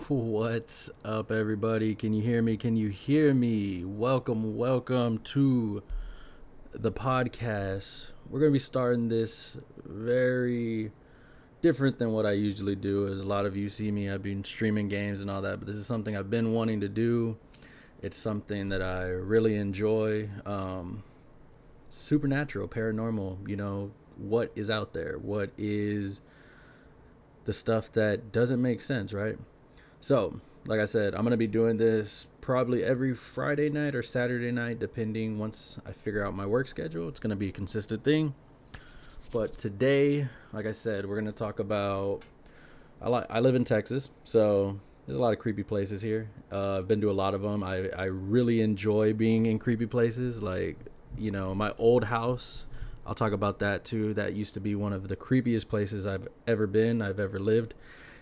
What's up, everybody? Can you hear me? Can you hear me? Welcome to the podcast. We're going to be starting this very different than what I usually do. As a lot of you see me, I've been streaming games and all that, but this is something I've been wanting to do. It's something that I really enjoy. Supernatural, paranormal, what is out there? What is the stuff that doesn't make sense, right? So, like I said, I'm going to be doing this probably every Friday night or Saturday night, depending once I figure out my work schedule. It's going to be a consistent thing. But today, like I said, we're going to talk about... I live in Texas, so there's a lot of creepy places here. I've been to a lot of them. I really enjoy being in creepy places. Like, my old house, I'll talk about that too. That used to be one of the creepiest places I've ever been, I've ever lived.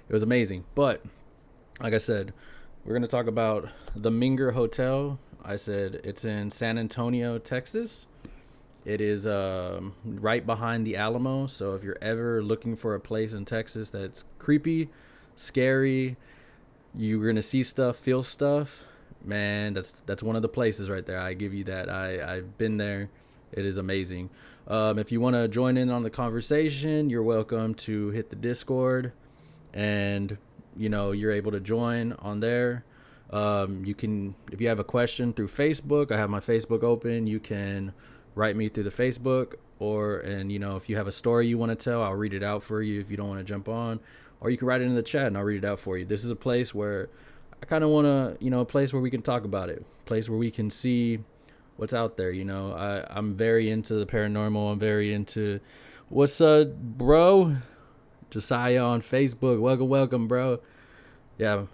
It was amazing. But... like I said, we're going to talk about the Minger Hotel. I said it's in San Antonio, Texas. It is right behind the Alamo. So if you're ever looking for a place in Texas that's creepy, scary, you're going to see stuff, feel stuff, man, that's one of the places right there. I give you that. I've been there. It is amazing. If you want to join in on the conversation, you're welcome to hit the Discord and... you're able to join on there. You can, if you have a question through Facebook, I have my Facebook open. You can write me through the Facebook, and if you have a story you want to tell, I'll read it out for you if you don't want to jump on, or you can write it in the chat and I'll read it out for you. This is a place where I kind of want to, a place where we can talk about it, a place where we can see what's out there. I'm very into the paranormal. I'm very into, what's up, bro? Josiah on Facebook. Welcome, bro. Yeah.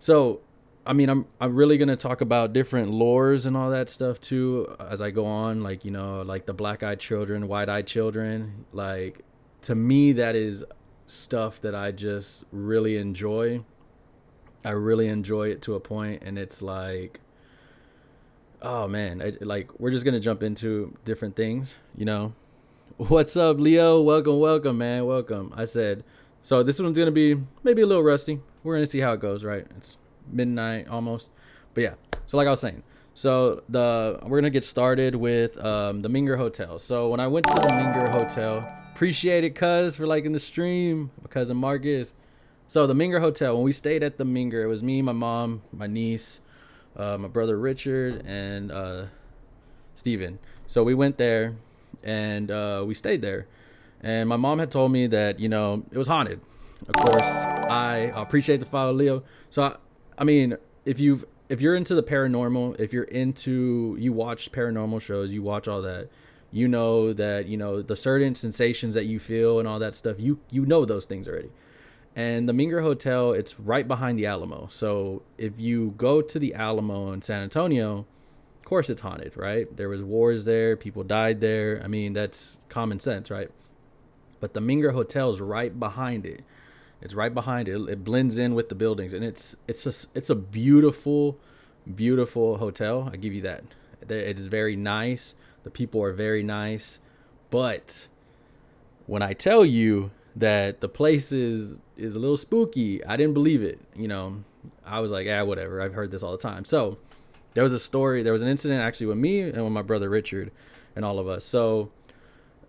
So, I'm really going to talk about different lores and all that stuff too as I go on. Like, like the black-eyed children, white-eyed children. Like, to me, that is stuff that I just really enjoy. I really enjoy it to a point, and it's like, oh man, we're just going to jump into different things, What's up, Leo? Welcome, man. Welcome. I said, so this one's going to be maybe a little rusty. We're going to see how it goes, right? It's midnight almost. But yeah, so like I was saying, so we're going to get started with the Minger Hotel. So when I went to the Minger Hotel, appreciate it, cuz, for liking the stream, my cousin Marcus. So the Minger Hotel, when we stayed at the Minger, it was me, my mom, my niece, my brother Richard, and Steven. So we went there. And we stayed there, and my mom had told me that it was haunted. Of course, I appreciate the follow, Leo. So I mean, if you've if you're into the paranormal, if you're into, you watch paranormal shows, you watch all that, you know that, you know, the certain sensations that you feel and all that stuff, you know those things already. And the Minger Hotel, it's right behind the Alamo. So if you go to the Alamo in San Antonio, of course it's haunted, right? There was wars there, people died there. I mean, that's common sense, right? But the Minger Hotel is right behind it. It's right behind it. It blends in with the buildings, and it's a beautiful, beautiful hotel. I give you that. It is very nice. The people are very nice, but when I tell you that the place is a little spooky, I didn't believe it. You know, I was like, whatever. I've heard this all the time. So there was a story. There was an incident actually with me and with my brother Richard and all of us. So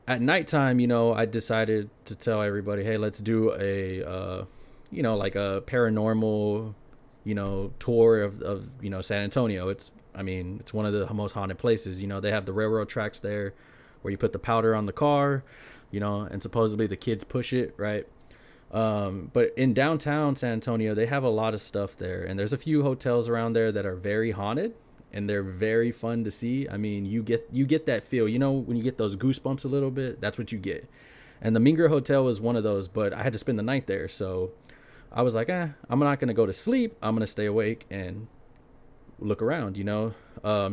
at nighttime, you know, I decided to tell everybody, hey, let's do a, you know, like a paranormal, you know, tour of, you know, San Antonio. I mean, it's one of the most haunted places. You know, they have the railroad tracks there where you put the powder on the car, you know, and supposedly the kids push it, right? But in downtown San Antonio, they have a lot of stuff there. And there's a few hotels around there that are very haunted, and they're very fun to see. I mean, you get that feel, you know, when you get those goosebumps a little bit, that's what you get. And the Minger Hotel was one of those, but I had to spend the night there. So I was like, I'm not going to go to sleep. I'm going to stay awake and look around, you know?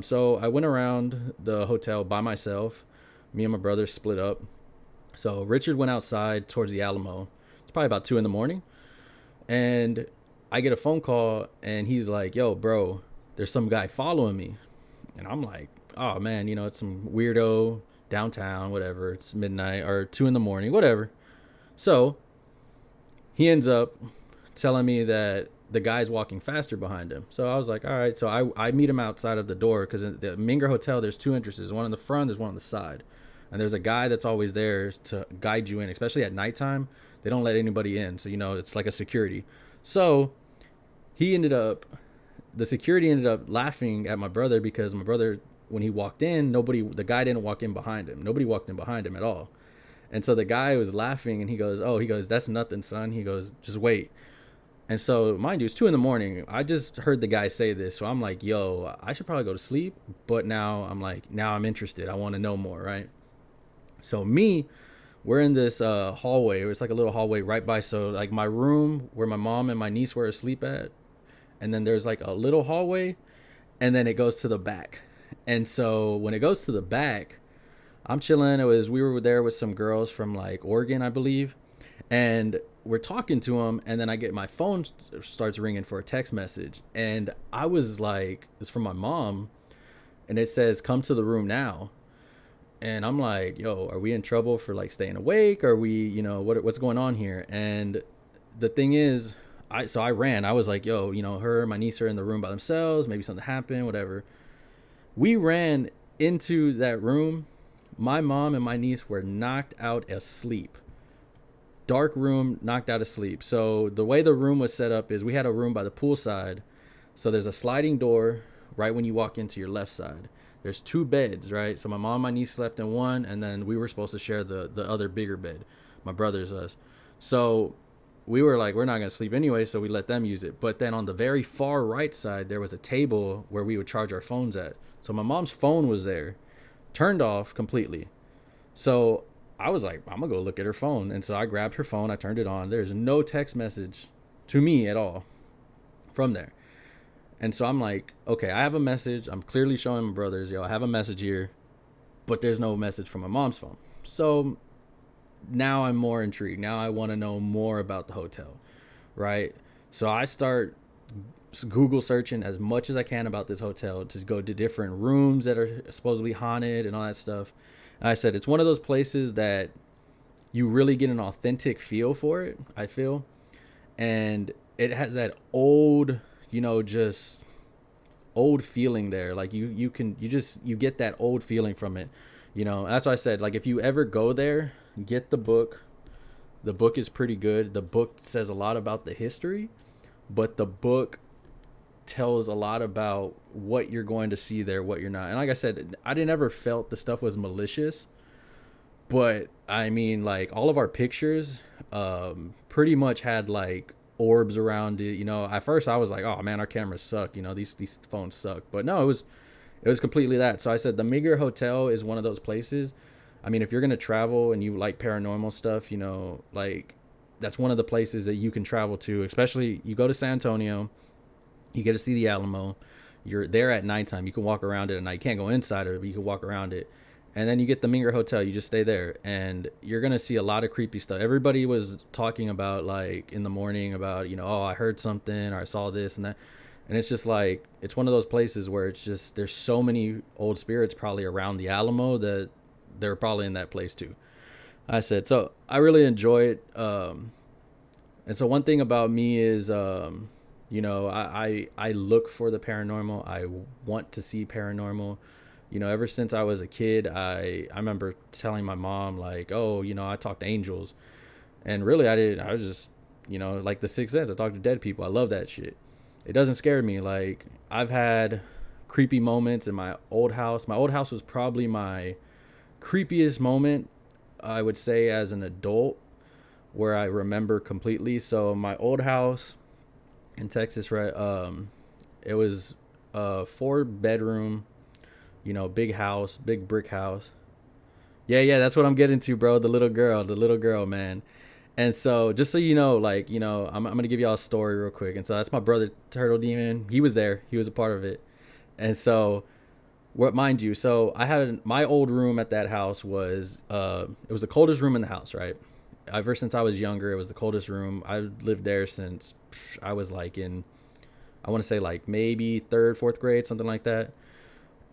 So I went around the hotel by myself. Me and my brother split up. So Richard went outside towards the Alamo. It's probably about 2 a.m. And I get a phone call, and he's like, yo, bro, there's some guy following me. And I'm like, oh man, you know, it's some weirdo downtown, whatever. It's midnight or 2 a.m, whatever. So he ends up telling me that the guy's walking faster behind him. So I was like, all right. So I meet him outside of the door, because in the Minger Hotel, there's 2 entrances, one in the front, there's one on the side. And there's a guy that's always there to guide you in, especially at nighttime. They don't let anybody in. So, you know, it's like a security. So the security ended up laughing at my brother, because my brother, when he walked in, the guy didn't walk in behind him. Nobody walked in behind him at all. And so the guy was laughing, and he goes, that's nothing, son. He goes, just wait. And so, mind you, it's 2 a.m. I just heard the guy say this. So I'm like, yo, I should probably go to sleep. But now I'm interested. I want to know more, right? So we're in this hallway. It was like a little hallway right by, so like my room where my mom and my niece were asleep at. And then there's like a little hallway, and then it goes to the back. And so when it goes to the back, I'm chilling. We were there with some girls from like Oregon, I believe. And we're talking to them, and then I get my phone starts ringing for a text message. And I was like, it's from my mom, and it says, come to the room now. And I'm like, yo, are we in trouble for like staying awake? Are we, you know, what's going on here? And the thing is, I ran. I was like, yo, you know, her and my niece are in the room by themselves. Maybe something happened, whatever. We ran into that room. My mom and my niece were knocked out asleep. Dark room, knocked out asleep. So the way the room was set up is we had a room by the poolside. So there's a sliding door right when you walk into your left side. There's 2 beds, right? So my mom and my niece slept in one, and then we were supposed to share the other bigger bed. My brother's us. So we were like, we're not going to sleep anyway, so we let them use it. But then on the very far right side, there was a table where we would charge our phones at. So my mom's phone was there, turned off completely. So I was like, I'm going to go look at her phone. And so I grabbed her phone. I turned it on. There's no text message to me at all from there. And so I'm like, okay, I have a message. I'm clearly showing my brothers, yo, I have a message here, but there's no message from my mom's phone. So now I'm more intrigued. Now I want to know more about the hotel, right? So I start Google searching as much as I can about this hotel to go to different rooms that are supposedly haunted and all that stuff. And I said, it's one of those places that you really get an authentic feel for it, I feel. And it has that old, you know, just old feeling there. Like you get that old feeling from it. You know, that's why I said, like, if you ever go there, get the book. The book is pretty good. The book says a lot about the history, but the book tells a lot about what you're going to see there, what you're not. And like I said, I didn't ever felt the stuff was malicious, but I mean, like, all of our pictures pretty much had like orbs around it. You know, at first I was like, oh man, our cameras suck. You know, these phones suck. But no, it was completely that. So I said the Minger Hotel is one of those places. I mean, if you're gonna travel and you like paranormal stuff, you know, like that's one of the places that you can travel to. Especially you go to San Antonio, you get to see the Alamo. You're there at nighttime. You can walk around it at night. You can't go inside of it, but you can walk around it. And then you get the Minger Hotel. You just stay there, and you're gonna see a lot of creepy stuff. Everybody was talking about like in the morning about, you know, oh, I heard something or I saw this and that, and it's just like it's one of those places where it's just there's so many old spirits probably around the Alamo that they're probably in that place too. I said so. I really enjoy it. And so one thing about me is, you know, I look for the paranormal. I want to see paranormal. You know, ever since I was a kid, I remember telling my mom like, oh, you know, I talked to angels, and really I did. I was just, you know, like the Sixth Sense. I talk to dead people. I love that shit. It doesn't scare me. Like I've had creepy moments in my old house. My old house was probably my creepiest moment, I would say, as an adult, where I remember completely. So my old house in Texas, right? It was a 4 bedroom, you know, big house, big brick house. Yeah, that's what I'm getting to, bro. The little girl, man. And so, just so you know, like, you know, I'm gonna give y'all a story real quick. And so that's my brother Turtle Demon. He was there. He was a part of it. And so, what mind you, so I had my old room at that house was it was the coldest room in the house, right? Ever since I was younger, it was the coldest room. I lived there since I was like in, I want to say like maybe third, fourth grade, something like that.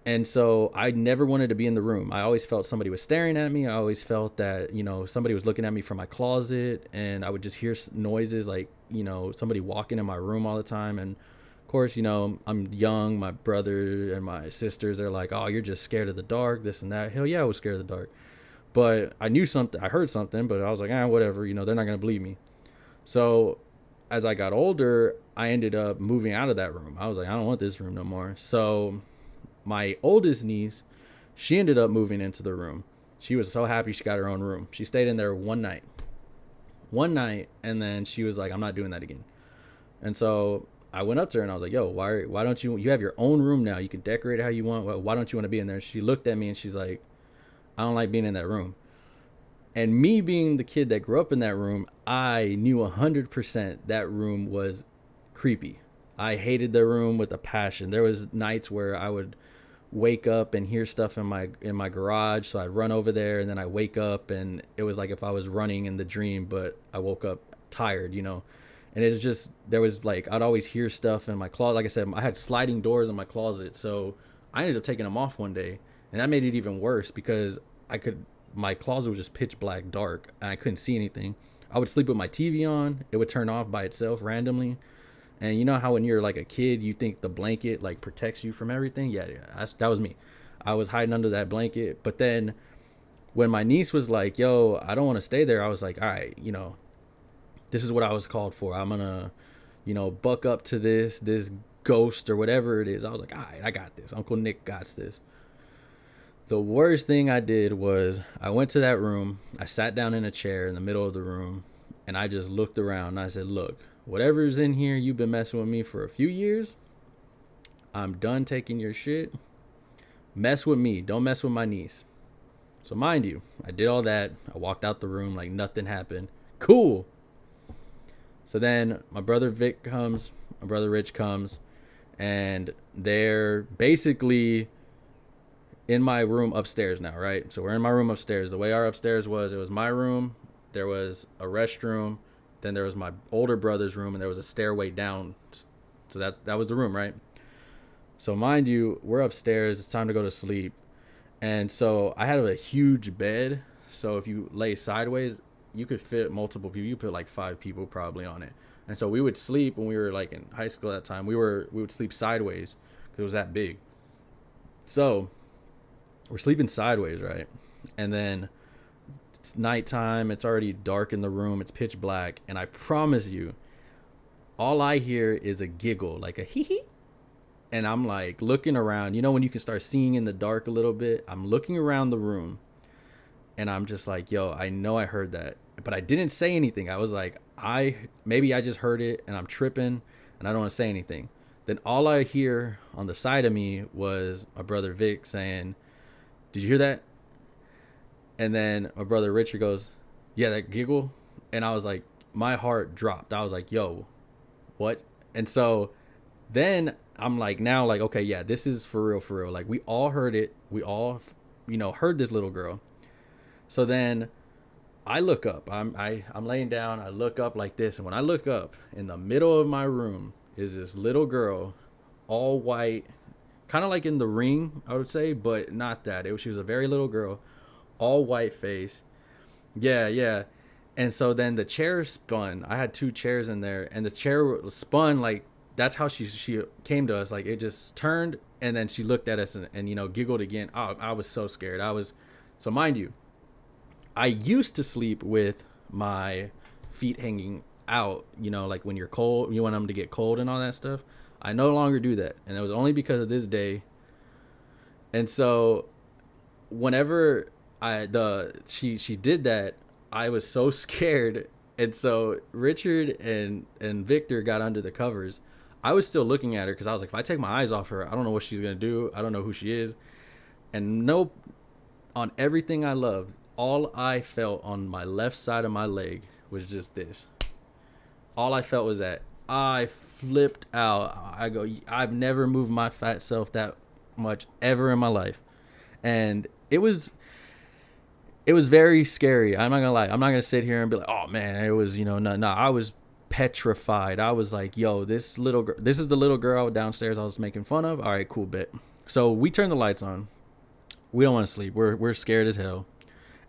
And so I never wanted to be in the room. I always felt somebody was staring at me. I always felt that, you know, somebody was looking at me from my closet, and I would just hear noises like, you know, somebody walking in my room all the time. And of course, you know, I'm young. My brother and my sisters are like, oh, you're just scared of the dark, this and that. Hell yeah, I was scared of the dark. But I knew something, I heard something, but I was like, whatever, you know, they're not going to believe me. So as I got older, I ended up moving out of that room. I was like, I don't want this room no more. So my oldest niece, she ended up moving into the room. She was so happy she got her own room. She stayed in there one night, and then she was like, I'm not doing that again. And so I went up to her and I was like, yo, why don't you have your own room now? You can decorate it how you want. Why don't you want to be in there? She looked at me and she's like, I don't like being in that room. And me being the kid that grew up in that room, I knew 100% that room was creepy. I hated the room with a passion. There was nights where I would wake up and hear stuff in my garage, so I'd run over there, and then I wake up and it was like if I was running in the dream, but I woke up tired, you know. And it's just there was like I'd always hear stuff in my closet. Like I said, I had sliding doors in my closet, so I ended up taking them off one day, and that made it even worse because my closet was just pitch black dark and I couldn't see anything. I would sleep with my TV on. It would turn off by itself randomly. And you know how when you're like a kid, you think the blanket like protects you from everything? Yeah, that was me. I was hiding under that blanket. But then when my niece was like, yo, I don't want to stay there, I was like, all right, you know, this is what I was called for. I'm going to, you know, buck up to this ghost or whatever it is. I was like, all right, I got this. Uncle Nick got this. The worst thing I did was I went to that room. I sat down in a chair in the middle of the room, and I just looked around and I said, look, whatever's in here, you've been messing with me for a few years. I'm done taking your shit. Mess with me. Don't mess with my niece. So mind you, I did all that. I walked out the room like nothing happened. Cool. So then my brother Vic comes, my brother Rich comes, and they're basically in my room upstairs now, right? So we're in my room upstairs. The way our upstairs was, it was my room, there was a restroom, then there was my older brother's room, and there was a stairway down. So that was the room, right? So mind you, we're upstairs. It's time to go to sleep. And so I had a huge bed. So if you lay sideways, you could fit multiple people. You put like 5 people probably on it. And so we would sleep when we were like in high school at that time. We would sleep sideways because it was that big. So we're sleeping sideways, right? And then it's nighttime. It's already dark in the room. It's pitch black. And I promise you, all I hear is a giggle, like a hee hee. And I'm like looking around. You know when you can start seeing in the dark a little bit? I'm looking around the room. And I'm just like, yo, I know I heard that. But I didn't say anything. I was like, maybe I just heard it and I'm tripping and I don't want to say anything. Then all I hear on the side of me was my brother Vic saying, "Did you hear that?" And then my brother Richard goes, "Yeah, that giggle." And I was like, my heart dropped. I was like, "Yo, what?" And so then I'm like, now like, okay, yeah, this is for real, for real. Like we all heard it. We all, heard this little girl. So then I look up. I'm laying down. I look up like this, and when I look up, in the middle of my room is this little girl, all white, kind of like in The Ring, I would say, but not that. She was a very little girl, all white face. Yeah, yeah. And so then the chair spun. I had two chairs in there, and the chair spun like that's how she came to us. Like it just turned, and then she looked at us and giggled again. Oh, I was so scared. So mind you, I used to sleep with my feet hanging out, like when you're cold, you want them to get cold and all that stuff. I no longer do that. And it was only because of this day. And so whenever she did that, I was so scared. And so Richard and Victor got under the covers. I was still looking at her because I was like, if I take my eyes off her, I don't know what she's going to do. I don't know who she is. And nope, on everything I loved, all I felt on my left side of my leg was just this. All I felt was that. I flipped out. I've never moved my fat self that much ever in my life. And it was very scary. I'm not gonna lie. I'm not gonna sit here and be like, oh man, it was, no. I was petrified. I was like, yo, this is the little girl downstairs I was making fun of. All right, cool, bet. So we turn the lights on. We don't want to sleep. We're scared as hell.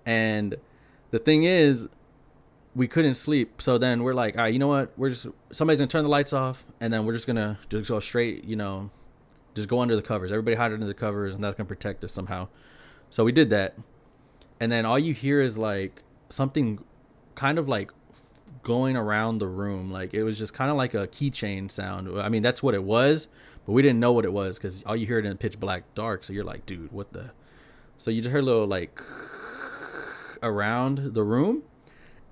And the thing is, we couldn't sleep. So then we're like, all right, you know what? Somebody's gonna turn the lights off, and then we're just gonna just go straight, just go under the covers. Everybody hide under the covers, and that's gonna protect us somehow. So we did that. And then all you hear is like something kind of like going around the room. Like it was just kind of like a keychain sound. I mean, that's what it was, but we didn't know what it was because all you hear it in pitch black dark. So you're like, dude, what the? So you just heard a little like around the room,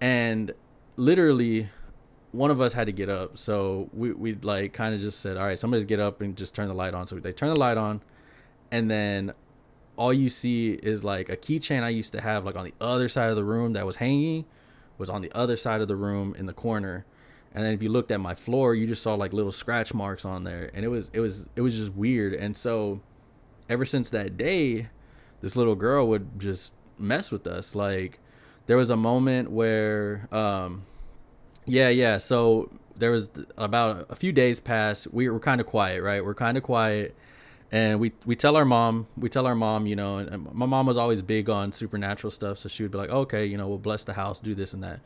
and literally one of us had to get up. So we like kind of just said, all right, somebody's get up and just turn the light on. So they turn the light on, and then all you see is like a keychain I used to have like on the other side of the room that was hanging was on the other side of the room in the corner. And then if you looked at my floor, you just saw like little scratch marks on there. And it was just weird. And so ever since that day, this little girl would just mess with us. Like there was a moment where, so there was about a few days passed. We were kind of quiet, right? We're kind of quiet. And we tell our mom, and my mom was always big on supernatural stuff. So she would be like, okay, we'll bless the house, do this and that.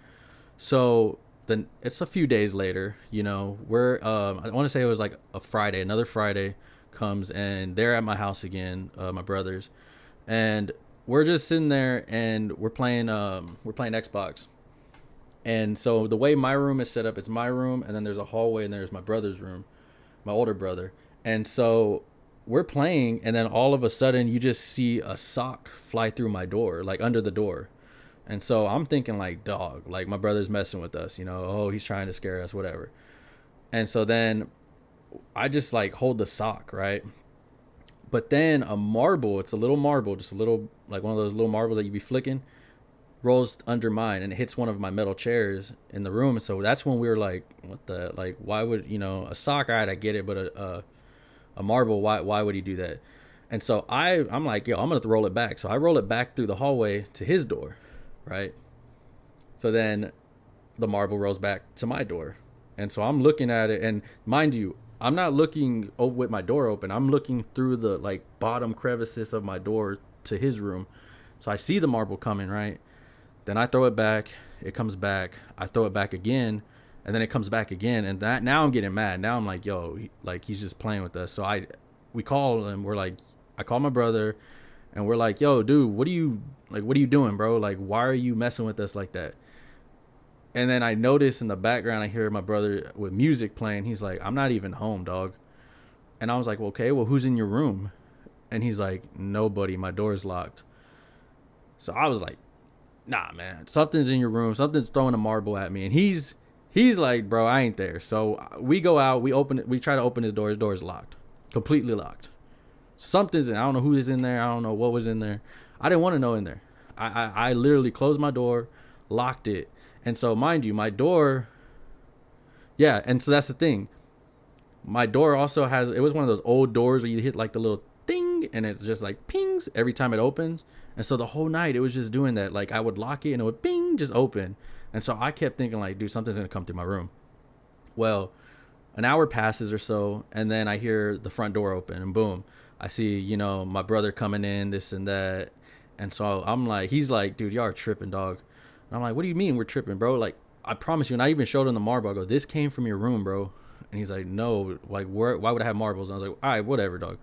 So then it's a few days later, we're, I want to say it was like another Friday comes, and they're at my house again, my brothers. And we're just sitting there and we're playing Xbox. And so the way my room is set up, it's my room, and then there's a hallway, and there's my brother's room, my older brother. And so we're playing, and then all of a sudden you just see a sock fly through my door, like under the door. And so I'm thinking like, dog, like my brother's messing with us, oh, he's trying to scare us, whatever. And so then I just like hold the sock, right? But then a marble, it's a little marble, just a little, like one of those little marbles that you be flicking, rolls under mine, and it hits one of my metal chairs in the room. And so that's when we were like, what the, like, why would, a sock, all right, I get it, but a marble, why would he do that? And so I'm like, yo, I'm gonna roll it back. So I roll it back through the hallway to his door, right? So then the marble rolls back to my door. And so I'm looking at it, and mind you, I'm not looking with my door open. I'm looking through the like bottom crevices of my door to his room. So I see the marble coming, right? Then I throw it back, it comes back, I throw it back again, and then it comes back again. And that, now I'm getting mad. Now I'm like, yo, like he's just playing with us. So we call him. I call my brother, and we're like, yo, dude, what are you doing, bro? Like, why are you messing with us like that? And then I notice in the background, I hear my brother with music playing. He's like, I'm not even home, dog. And I was like, well, okay, well, who's in your room? And he's like, nobody, my door's locked. So I was like, nah, man, something's in your room. Something's throwing a marble at me. And he's He's like, bro, I ain't there. So we go out, we try to open his door. His door is locked, completely locked. Something's in. I don't know who is in there. I don't know what was in there. I didn't want to know in there. I literally closed my door, locked it, and so mind you, my door. Yeah, and so that's the thing. My door also has. It was one of those old doors where you hit like the little ding, and it just like pings every time it opens. And so the whole night it was just doing that. Like I would lock it and it would ping, just open. And so I kept thinking like, dude, something's gonna come through my room. Well, an hour passes or so, and then I hear the front door open, and boom, I see, my brother coming in, this and that. And so I'm like, he's like, dude, y'all are tripping, dog. And I'm like, what do you mean we're tripping, bro? Like, I promise you. And I even showed him the marble. I go, this came from your room, bro. And he's like, no, like, why would I have marbles? And I was like, all right, whatever, dog.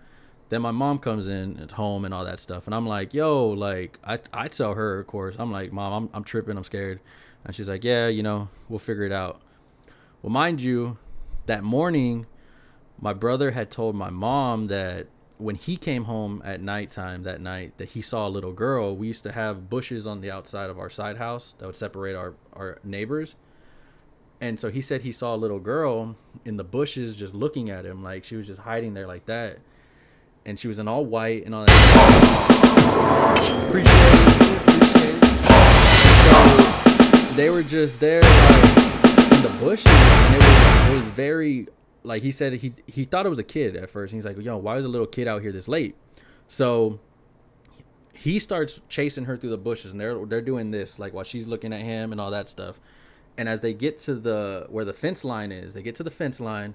Then my mom comes in at home and all that stuff. And I'm like, yo, like, I tell her, of course. I'm like, mom, I'm tripping. I'm scared. And she's like, yeah, we'll figure it out. Well, mind you, that morning, my brother had told my mom that when he came home at nighttime that night, that he saw a little girl. We used to have bushes on the outside of our side house that would separate our neighbors. And so he said he saw a little girl in the bushes just looking at him, like she was just hiding there like that. And she was in all white and all that. Appreciate it. So they were just there like in the bushes, and it was very, like, he said he thought it was a kid at first. And he's like, yo, why is a little kid out here this late? So he starts chasing her through the bushes, and they're doing this like while she's looking at him and all that stuff. And as they get to where the fence line is, they get to the fence line,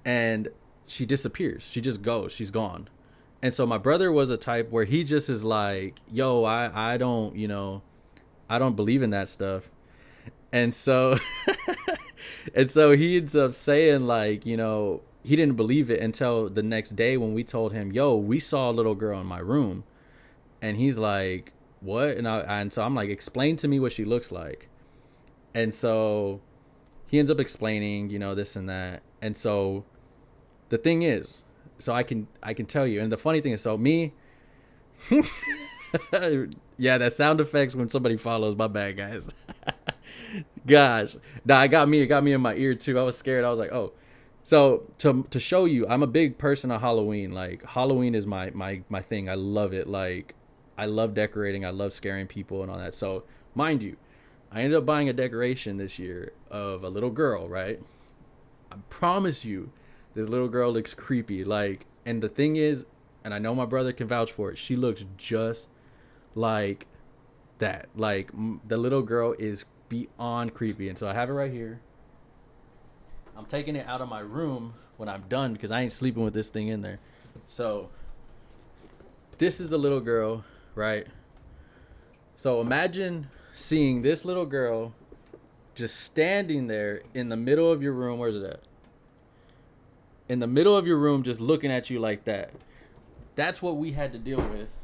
and she disappears. She just goes. She's gone. And so my brother was a type where he just is like, yo, I don't, I don't believe in that stuff. And so and so he ends up saying like, he didn't believe it until the next day when we told him, yo, we saw a little girl in my room. And he's like, what? And so I'm like, explain to me what she looks like. And so he ends up explaining, this and that. And so the thing is, so I can tell you. And the funny thing is, so me, yeah, that sound effects when somebody follows, my bad, guys. Gosh, nah, it got me in my ear too. I was scared. I was like, oh. So to show you, I'm a big person on Halloween. Like, Halloween is my thing. I love it. Like, I love decorating. I love scaring people and all that. So mind you, I ended up buying a decoration this year of a little girl, right? I promise you, this little girl looks creepy. Like, and the thing is, and I know my brother can vouch for it, she looks just like that. Like, the little girl is beyond creepy. And so I have it right here. I'm taking it out of my room when I'm done because I ain't sleeping with this thing in there. So this is the little girl, right? So imagine seeing this little girl just standing there in the middle of your room. Where's it at? In the middle of your room, just looking at you like that. That's what we had to deal with,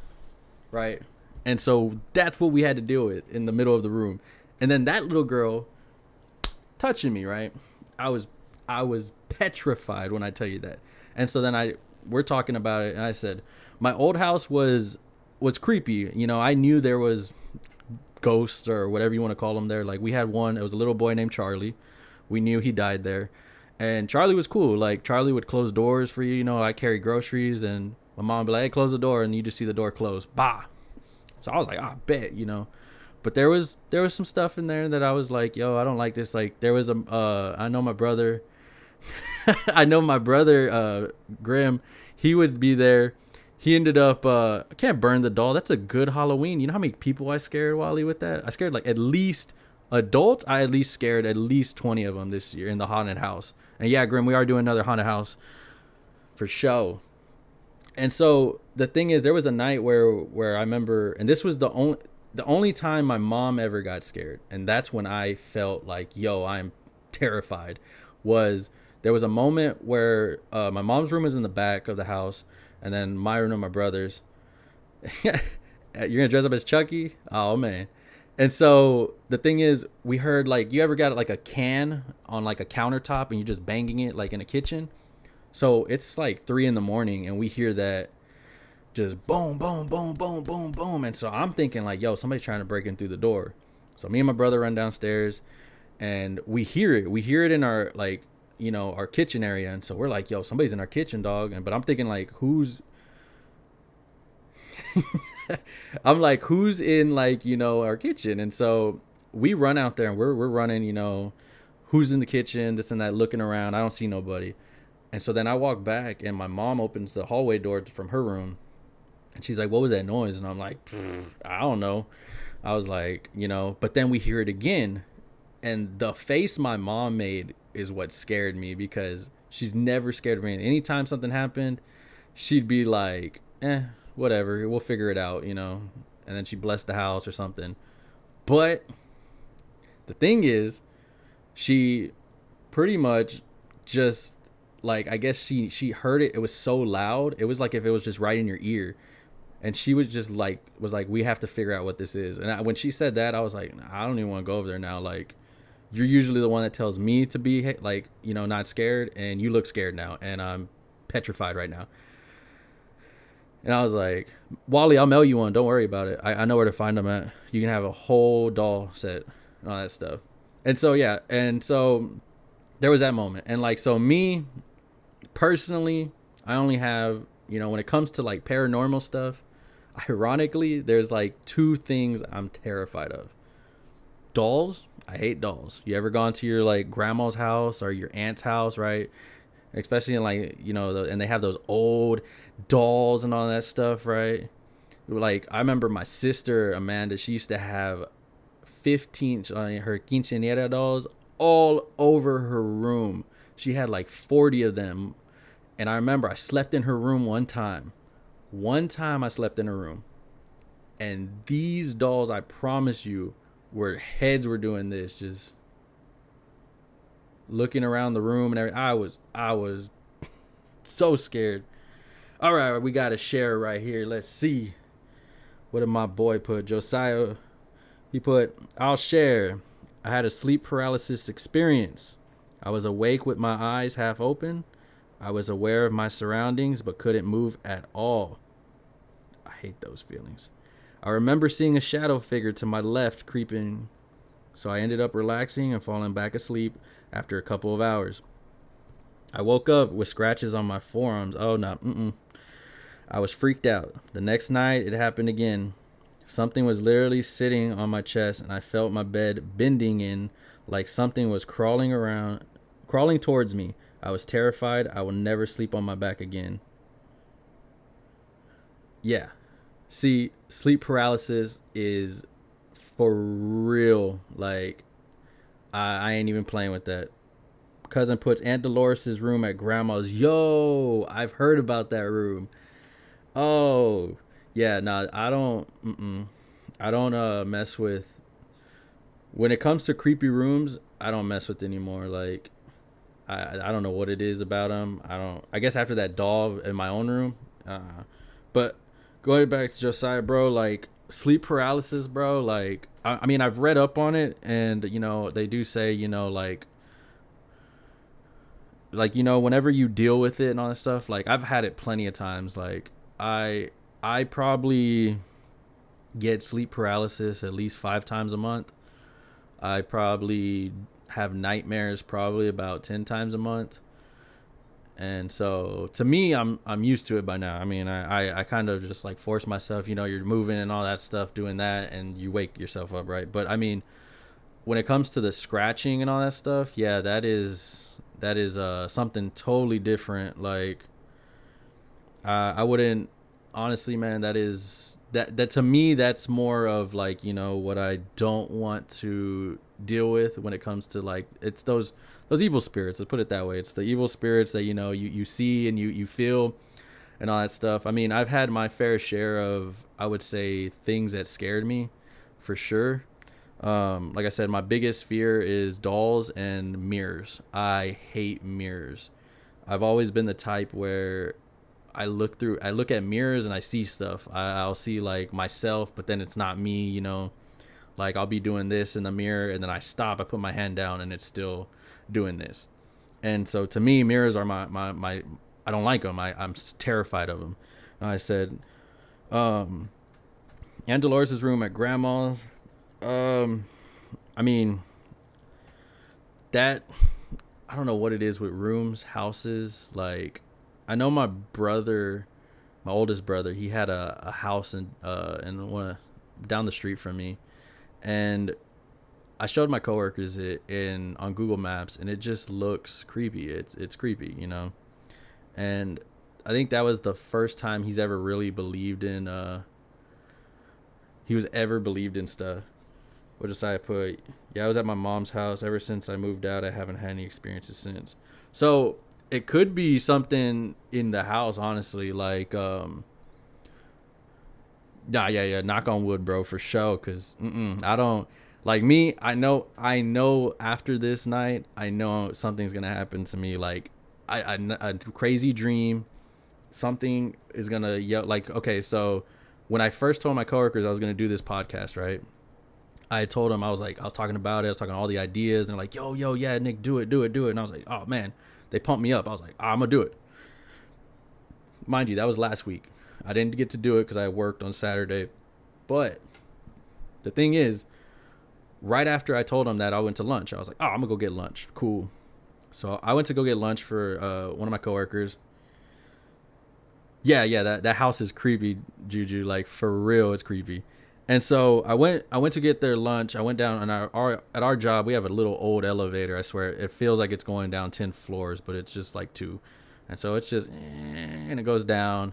right? And so that's what we had to deal with in the middle of the room. And then that little girl touching me, right? I was petrified when I tell you that. And so then we're talking about it, and I said, my old house was creepy. I knew there was ghosts or whatever you want to call them there. Like, we had one, it was a little boy named Charlie. We knew he died there. And Charlie was cool. Like, Charlie would close doors for you. I carry groceries, and my mom would be like, hey, close the door, and you just see the door close. Bah. So I was like, I bet, But there was some stuff in there that I was like, yo, I don't like this. Like, there was I know my brother Grim, he would be there. He ended up I can't burn the doll. That's a good Halloween. You know how many people I scared, Wally, with that? I scared like at least adults. I at least scared at least 20 of them this year in the haunted house. And yeah, Grim, we are doing another haunted house for show. And so the thing is, there was a night where I remember, and this was the only time my mom ever got scared, and that's when I felt like, yo, I'm terrified. There was a moment where my mom's room was in the back of the house, and then my room and my brother's. You're gonna dress up as Chucky? Oh man. And so the thing is, we heard, like, you ever got like a can on like a countertop and you're just banging it like in a kitchen? So it's like 3 a.m, and we hear that just boom, boom, boom, boom, boom, boom. And so I'm thinking like, yo, somebody's trying to break in through the door. So me and my brother run downstairs, and we hear it. We hear it in our like, our kitchen area, and so we're like, yo, somebody's in our kitchen, dog. And but I'm thinking like, who's I'm like, who's in like, our kitchen? And so we run out there and we're running, who's in the kitchen, this and that, looking around. I don't see nobody. And so then I walk back and my mom opens the hallway door from her room and she's like, what was that noise? And I'm like, I don't know. I was like, but then we hear it again. And the face my mom made is what scared me, because she's never scared of me. Anytime something happened, she'd be like, whatever, we'll figure it out, And then she blessed the house or something. But the thing is, she pretty much just like, I guess she heard it. It was so loud. It was like if it was just right in your ear. And she was just like, we have to figure out what this is. And when she said that, I was like, I don't even want to go over there now. Like, you're usually the one that tells me to be like, not scared. And you look scared now. And I'm petrified right now. And I was like, Wally, I'll mail you one. Don't worry about it. I know where to find them at. You can have a whole doll set and all that stuff. And so, yeah. And so there was that moment. And like, so me personally, I only have, when it comes to like paranormal stuff, ironically, there's like two things I'm terrified of. Dolls. I hate dolls. You ever gone to your like grandma's house or your aunt's house, right? Especially in like, and they have those old dolls and all that stuff, right? Like, I remember my sister, Amanda, she used to have 15, her quinceañera dolls all over her room. She had like 40 of them. And I remember I slept in her room one time. One time I slept in her room. And these dolls, I promise you, heads were doing this, just looking around the room and everything. I was so scared. All right, we got a share right here. Let's see. What did my boy put? Josiah, he put, I'll share. I had a sleep paralysis experience. I was awake with my eyes half open. I was aware of my surroundings, but couldn't move at all. I hate those feelings. I remember seeing a shadow figure to my left creeping, so I ended up relaxing and falling back asleep after a couple of hours. I woke up with scratches on my forearms. Oh, no. I was freaked out. The next night, it happened again. Something was literally sitting on my chest, and I felt my bed bending in like something was crawling towards me. I was terrified. I will never sleep on my back again. Yeah. See, sleep paralysis is for real. Like, I ain't even playing with that. Cousin puts Aunt Dolores' room at grandma's. Yo, I've heard about that room. Oh, yeah, no, I don't mess with, when it comes to creepy rooms, I don't mess with anymore. Like, I don't know what it is about them. I guess after that doll in my own room. But going back to Josiah, bro, like, sleep paralysis, bro, like, I mean, I've read up on it, and, they do say, whenever you deal with it and all that stuff, like, I've had it plenty of times. Like, I probably get sleep paralysis at least 5 times a month. I probably have nightmares probably about 10 times a month. And so to me, I'm used to it by now. I mean, I kind of just like force myself, you're moving and all that stuff, doing that, and you wake yourself up, right? But I mean, when it comes to the scratching and all that stuff, yeah, that is something totally different. Like, I wouldn't, honestly, man, that to me, that's more of like, what I don't want to deal with when it comes to, like, it's those evil spirits. Let's put it that way. It's the evil spirits that, you see and you feel and all that stuff. I mean, I've had my fair share of, I would say, things that scared me, for sure. Like I said, my biggest fear is dolls and mirrors. I hate mirrors. I've always been the type where I look at mirrors and I see stuff. I'll see like myself, but then it's not me, like I'll be doing this in the mirror and then I stop, I put my hand down and it's still doing this. And so to me, mirrors are my I don't like them. I'm terrified of them. And I said, Aunt Dolores' room at grandma's. I mean, that, I don't know what it is with rooms, houses. Like, I know my brother, my oldest brother, he had a house in one down the street from me, and I showed my coworkers it in on Google Maps, and it just looks creepy. It's creepy, you know. And I think that was the first time he's ever really believed in. He was ever believed in stuff. What did I put? Yeah, I was at my mom's house. Ever since I moved out, I haven't had any experiences since. So it could be something in the house, honestly. Like, yeah. Knock on wood, bro, for sure. Cause I don't like me. I know. After this night, I know something's gonna happen to me. Like, a crazy dream. Something is gonna yell. Like, okay, so when I first told my coworkers I was gonna do this podcast, right? I told them, I was talking about it. I was talking all the ideas, and they're like, yo, yeah, Nick, do it. And I was like, oh man, they pumped me up. I was like, I'm gonna do it. Mind you, that was last week. I didn't get to do it because I worked on Saturday. But the thing is, right after I told them that, I went to lunch. I was like, oh, I'm gonna go get lunch. Cool. So I went to go get lunch for one of my coworkers. Yeah, that house is creepy, Juju. Like, for real, it's creepy. And so I went to get their lunch. I went down and at our job, we have a little old elevator. I swear it feels like it's going down 10 floors, but it's just like 2. And so it's just and it goes down.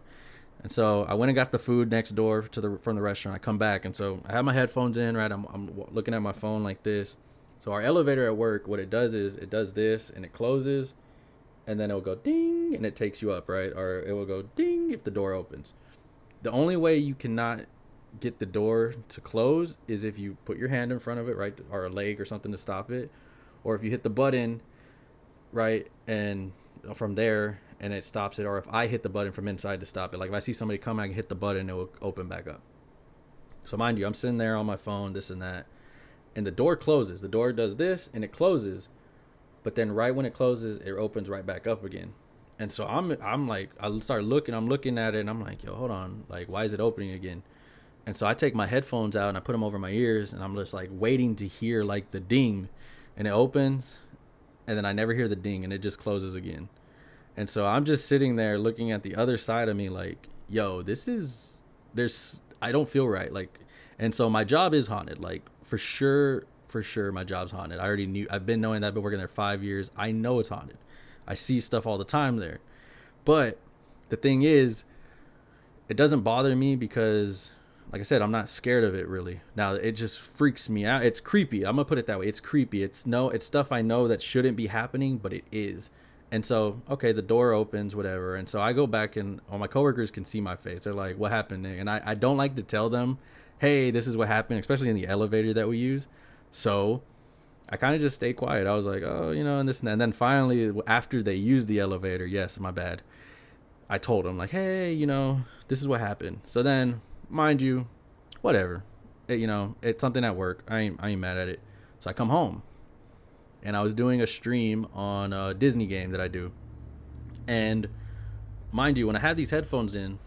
And so I went and got the food next door from the restaurant. I come back, and so I have my headphones in, right? I'm looking at my phone like this. So our elevator at work, what it does is it does this and it closes, and then it'll go ding and it takes you up, right? Or it will go ding if the door opens. The only way you cannot get the door to close is if you put your hand in front of it, right, or a leg or something to stop it, or if you hit the button, right, and from there and it stops it, or if I hit the button from inside to stop it. Like, if I see somebody come, I can hit the button, it will open back up. So mind you, I'm sitting there on my phone, this and that, and the door closes. The door does this and it closes, but then right when it closes, it opens right back up again. And so I'm like, I start looking, I'm looking at it, and I'm like, yo, hold on, like, why is it opening again? And so I take my headphones out and I put them over my ears, and I'm just like waiting to hear like the ding, and it opens, and then I never hear the ding, and it just closes again. And so I'm just sitting there looking at the other side of me like, yo, I don't feel right. Like, and so my job is haunted. Like, for sure, my job's haunted. I already knew, I've been knowing that. I've been working there 5 years. I know it's haunted. I see stuff all the time there. But the thing is, it doesn't bother me because, like I said, I'm not scared of it really. Now, it just freaks me out. It's creepy. I'm gonna put it that way. It's creepy. It's stuff I know that shouldn't be happening, but it is. And so, okay, the door opens, whatever. And so I go back, and all my coworkers can see my face. They're like, what happened, Nick? And I don't like to tell them, hey, this is what happened, especially in the elevator that we use. So I kind of just stayed quiet. I was like, oh, and this and that. And then finally, after they used the elevator, yes, my bad, I told them, like, hey, this is what happened. So then, mind you, whatever. It's something at work. I ain't mad at it. So I come home, and I was doing a stream on a Disney game that I do. And mind you, when I have these headphones in,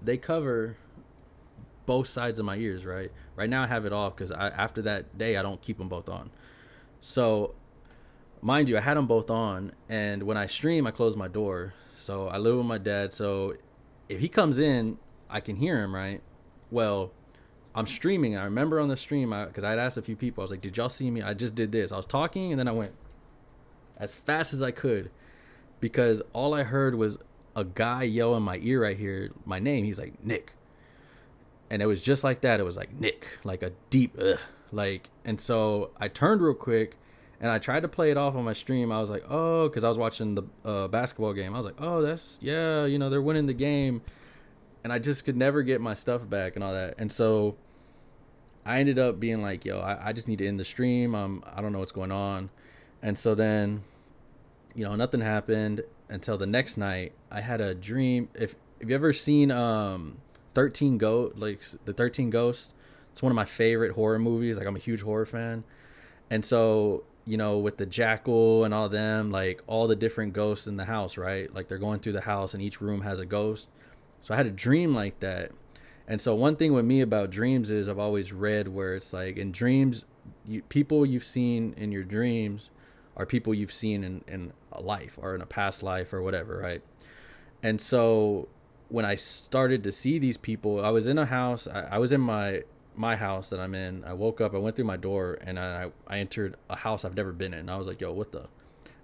they cover both sides of my ears, right? Right now I have it off because after that day, I don't keep them both on. So mind you, I had them both on, and when I stream, I close my door. So I live with my dad, so if he comes in, I can hear him, right? Well, I'm streaming. I remember on the stream, because I had asked a few people, I was like, did y'all see me? I just did this. I was talking, and then I went as fast as I could, because all I heard was a guy yell in my ear right here, my name. He's like, Nick. And it was just like that. It was like, Nick, like a deep, ugh. Like, and so I turned real quick, and I tried to play it off on my stream. I was like, oh, because I was watching the basketball game. I was like, oh, they're winning the game. And I just could never get my stuff back and all that. And so I ended up being like, yo, I just need to end the stream. I don't know what's going on. And so then, nothing happened until the next night. I had a dream. If you ever seen the 13 Ghosts, it's one of my favorite horror movies. Like, I'm a huge horror fan. And so, with the jackal and all them, like all the different ghosts in the house, right? Like, they're going through the house and each room has a ghost. So I had a dream like that. And so one thing with me about dreams is I've always read where it's like, in dreams, people you've seen in your dreams are people you've seen in a life or in a past life or whatever, right? And so when I started to see these people, I was in a house. I was in my house that I'm in. I woke up, I went through my door, and I entered a house I've never been in. I was like, yo, what the?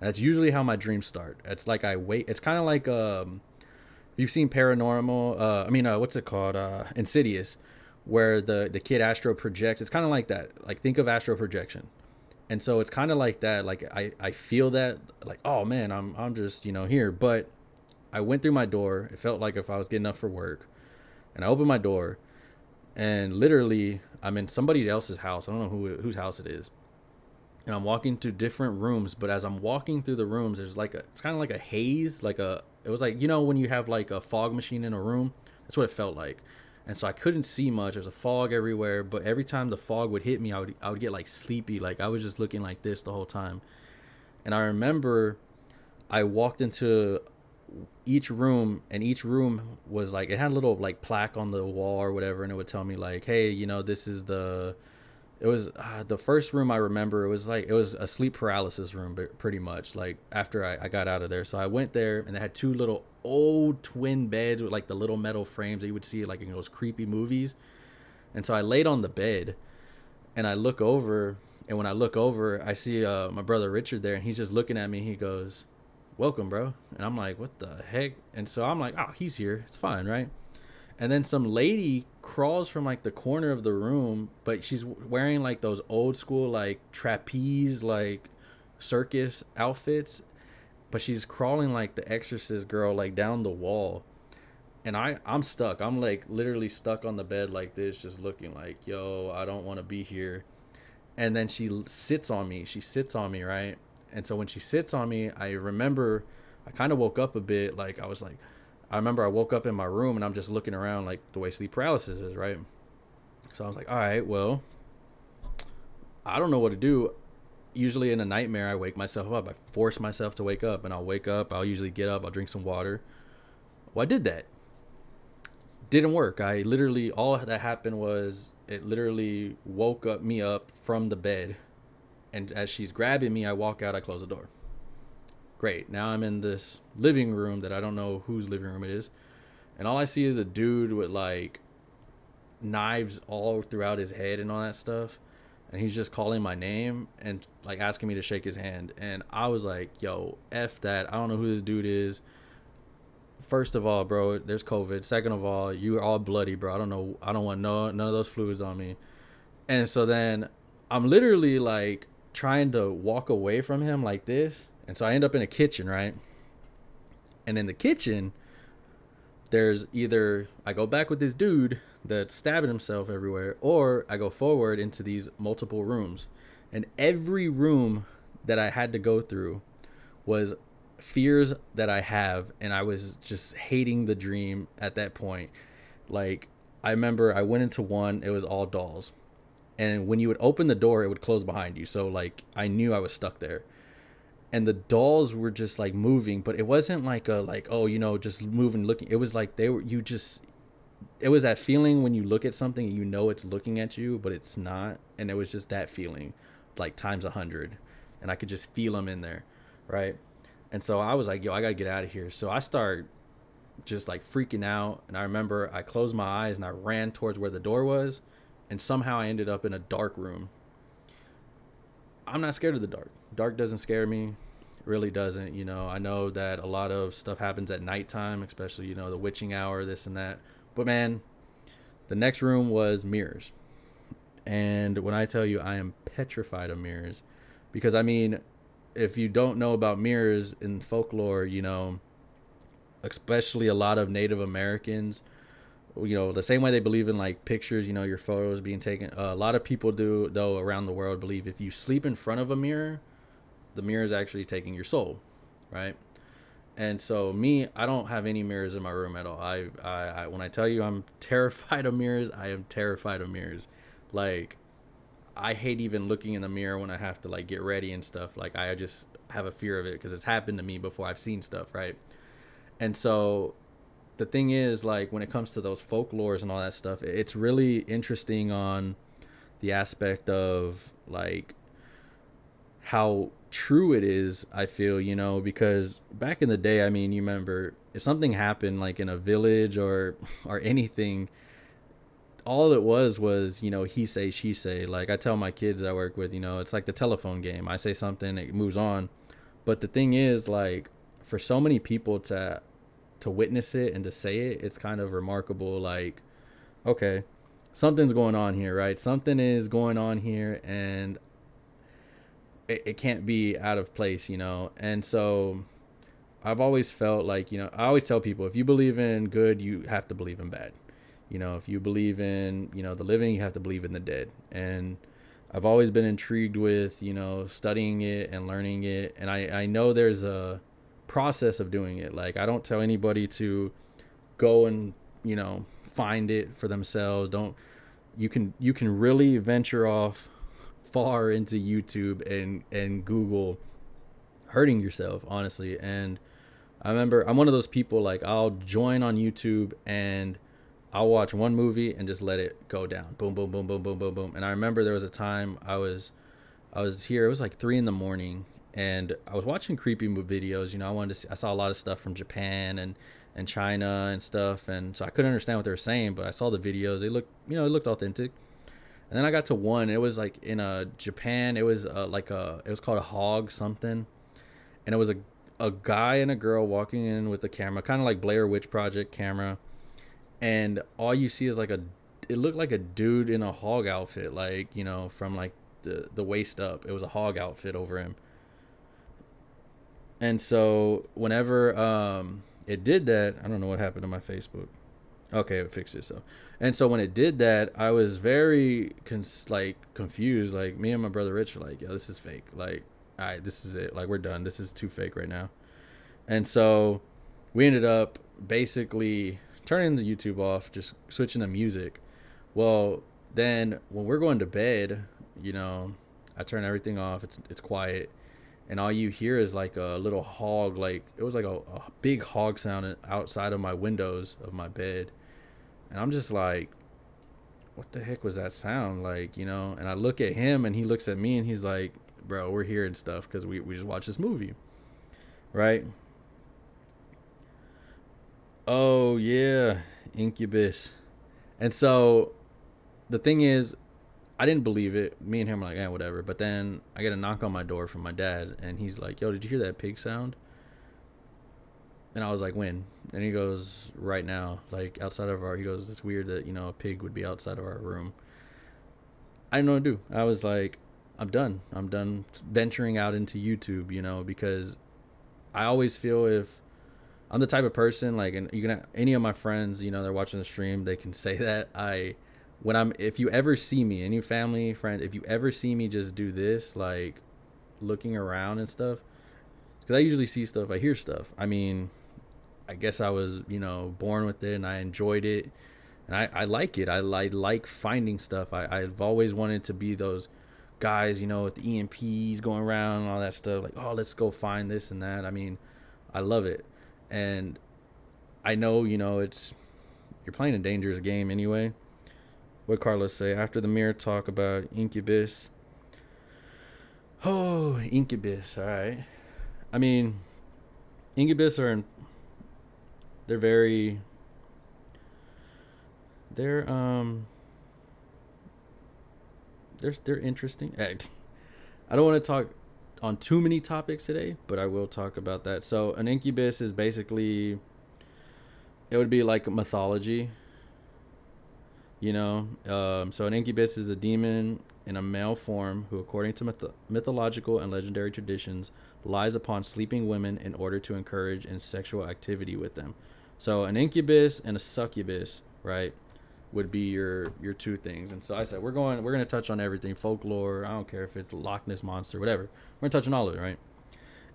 And that's usually how my dreams start. It's like I wait. It's kind of like you've seen Paranormal. What's it called? Insidious, where the kid astro projects. It's kind of like that. Like, think of astro projection. And so it's kind of like that. Like I feel that, like, oh man, I'm just, here. But I went through my door. It felt like if I was getting up for work, and I opened my door, and literally I'm in somebody else's house. I don't know whose house it is. And I'm walking through different rooms, but as I'm walking through the rooms, there's it's kind of like a haze, it was like, when you have like a fog machine in a room, that's what it felt like. And so I couldn't see much. There's a fog everywhere, but every time the fog would hit me, I would get like sleepy. Like, I was just looking like this the whole time. And I remember I walked into each room, and each room was like, it had a little like plaque on the wall or whatever, and it would tell me like, hey, this is it was the first room I remember. It was a sleep paralysis room, but pretty much, like, after I got out of there. So I went there, and they had two little old twin beds with like the little metal frames that you would see like in those creepy movies. And so I laid on the bed, and I look over, and when I look over, I see my brother Richard there, and he's just looking at me. He goes, welcome, bro. And I'm like, what the heck? And so I'm like, oh, he's here, it's fine, right? And then some lady crawls from like the corner of the room, but she's wearing like those old school like trapeze like circus outfits, but she's crawling like the Exorcist girl like down the wall. And I'm stuck. I'm like literally stuck on the bed like this, just looking like, yo, I don't want to be here. And then she sits on me. She sits on me, right? And so when she sits on me, I remember I kind of woke up a bit. Like, I remember I woke up in my room, and I'm just looking around like the way sleep paralysis is, right? So I was like, all right, well, I don't know what to do. Usually in a nightmare, I wake myself up. I force myself to wake up, and I'll wake up. I'll usually get up. I'll drink some water. Well, I did that. Didn't work. All that happened was it literally woke me up from the bed. And as she's grabbing me, I walk out, I close the door. Great. Now I'm in this living room that I don't know whose living room it is. And all I see is a dude with like knives all throughout his head and all that stuff. And he's just calling my name and like asking me to shake his hand. And I was like, yo, F that. I don't know who this dude is. First of all, bro, there's COVID. Second of all, you are all bloody, bro. I don't know. I don't want none of those fluids on me. And so then I'm literally like trying to walk away from him like this. And so I end up in a kitchen, right? And in the kitchen, there's either I go back with this dude that's stabbing himself everywhere, or I go forward into these multiple rooms. And every room that I had to go through was fears that I have, and I was just hating the dream at that point. Like, I remember I went into one, it was all dolls. And when you would open the door, it would close behind you. So like I knew I was stuck there. And the dolls were just like moving, but it wasn't like just moving, looking. It was like it was that feeling when you look at something and it's looking at you, but it's not. And it was just that feeling, like times 100. And I could just feel them in there, right? And so I was like, yo, I got to get out of here. So I start just like freaking out. And I remember I closed my eyes and I ran towards where the door was. And somehow I ended up in a dark room. I'm not scared of the dark. Dark doesn't scare me. It really doesn't. I know that a lot of stuff happens at nighttime, especially, the witching hour, this and that. But man, the next room was mirrors. And when I tell you I am petrified of mirrors, because I mean, if you don't know about mirrors in folklore, especially a lot of Native Americans, the same way they believe in like pictures, your photos being taken. A lot of people do, though, around the world believe if you sleep in front of a mirror, the mirror is actually taking your soul, right? And so I don't have any mirrors in my room at all. I when I tell you I'm terrified of mirrors, I am terrified of mirrors. Like, I hate even looking in the mirror when I have to like get ready and stuff. Like, I just have a fear of it because it's happened to me before. I've seen stuff, right? And so the thing is, like, when it comes to those folklores and all that stuff, it's really interesting on the aspect of like how true it is, I feel, because back in the day, I mean, you remember if something happened like in a village or anything, all it was, he say, she say. Like I tell my kids I work with, it's like the telephone game. I say something, it moves on. But the thing is, like, for so many people to witness it and to say it, it's kind of remarkable. Like, okay, something's going on here, right? Something is going on here, and it can't be out of place. And so I've always felt like, I always tell people, if you believe in good, you have to believe in bad. If you believe in, the living, you have to believe in the dead. And I've always been intrigued with, studying it and learning it. And I know there's a process of doing it. Like, I don't tell anybody to go and, find it for themselves. You can really venture off far into YouTube and Google, hurting yourself, honestly. And I remember I'm one of those people, like, I'll join on YouTube and I'll watch one movie and just let it go down. Boom, boom, boom, boom, boom, boom, boom. And I remember there was a time I was here. It was like 3 a.m. and I was watching creepy videos. I wanted to see, I saw a lot of stuff from Japan and China and stuff. And so I couldn't understand what they were saying, but I saw the videos. It looked authentic. And then I got to one. It was like in Japan. It was it was called a hog something, and it was a guy and a girl walking in with a camera, kind of like Blair Witch Project camera, and all you see is it looked like a dude in a hog outfit, like, from like the waist up. It was a hog outfit over him. And so whenever it did that, I don't know what happened to my Facebook. Okay, it fixed it. And so when it did that, I was very confused. Like, me and my brother Rich were like, yo, this is fake. Like, all right, this is it. Like, we're done. This is too fake right now. And so we ended up basically turning the YouTube off, just switching to music. Well, then when we're going to bed, I turn everything off. It's quiet, and all you hear is like a little hog. Like, it was like a big hog sound outside of my windows of my bed. And I'm just like, what the heck was that sound? Like, and I look at him and he looks at me and he's like, bro, we're hearing stuff because we just watched this movie. Right? Oh, yeah. Incubus. And so the thing is, I didn't believe it. Me and him were like, whatever. But then I get a knock on my door from my dad, and he's like, yo, did you hear that pig sound? And I was like, when? And he goes, right now, like outside of he goes, it's weird that, a pig would be outside of our room. I didn't know what to do. I was like, I'm done. I'm done venturing out into YouTube, because I always feel, if I'm the type of person, like, and any of my friends, they're watching the stream, they can say that if you ever see me, any family, friends, if you ever see me just do this, like looking around and stuff, because I usually see stuff, I hear stuff. I mean, I guess I was, born with it and I enjoyed it. And I like it. I like finding stuff. I've always wanted to be those guys, with the EMPs going around and all that stuff. Like, oh, let's go find this and that. I mean, I love it. And I know, you're playing a dangerous game anyway. What Carlos say? After the mirror talk about Incubus. Oh, Incubus. All right. I mean, Incubus they're very, they're interesting. I don't want to talk on too many topics today, but I will talk about that. So an incubus is basically, it would be like mythology, so an incubus is a demon in a male form who, according to mythological and legendary traditions, lies upon sleeping women in order to encourage in sexual activity with them. So an incubus and a succubus, right, would be your two things. And so I said we're gonna touch on everything, folklore. I don't care if it's Loch Ness monster, whatever. We're gonna touch on all of it, right?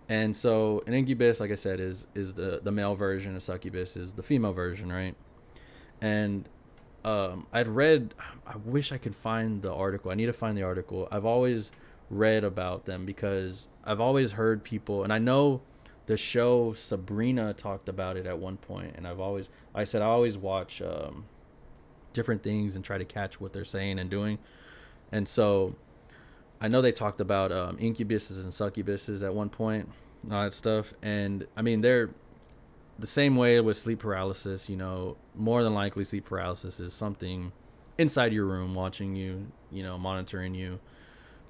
And so an incubus, like I said, is the male version. A succubus is the female version, right? And I'd read. I wish I could find the article. I need to find the article. I've always read about them because I've always heard people, and I know the show Sabrina talked about it at one point, and I always watch different things and try to catch what they're saying and doing. And so I know they talked about incubuses and succubuses at one point, and all that stuff. And I mean, they're the same way with sleep paralysis. You know, more than likely, sleep paralysis is something inside your room watching you, you know, monitoring you,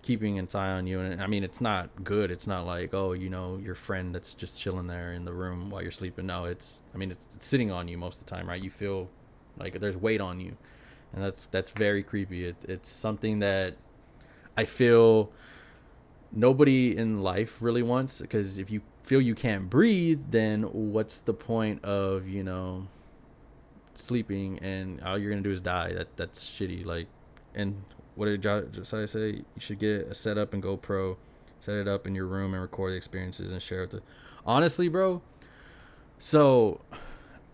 keeping its eye on you. And I mean, it's not good. It's not like, oh, you know, your friend that's just chilling there in the room while you're sleeping. No, I mean, it's sitting on you most of the time, right? You feel like there's weight on you, and that's very creepy. It's something that I feel nobody in life really wants, because if you feel you can't breathe, then what's the point of, you know, sleeping and all you're gonna do is die? That's shitty. Like, and what did Josiah say? You should get a setup and GoPro, set it up in your room and record the experiences and share it. Honestly, bro. So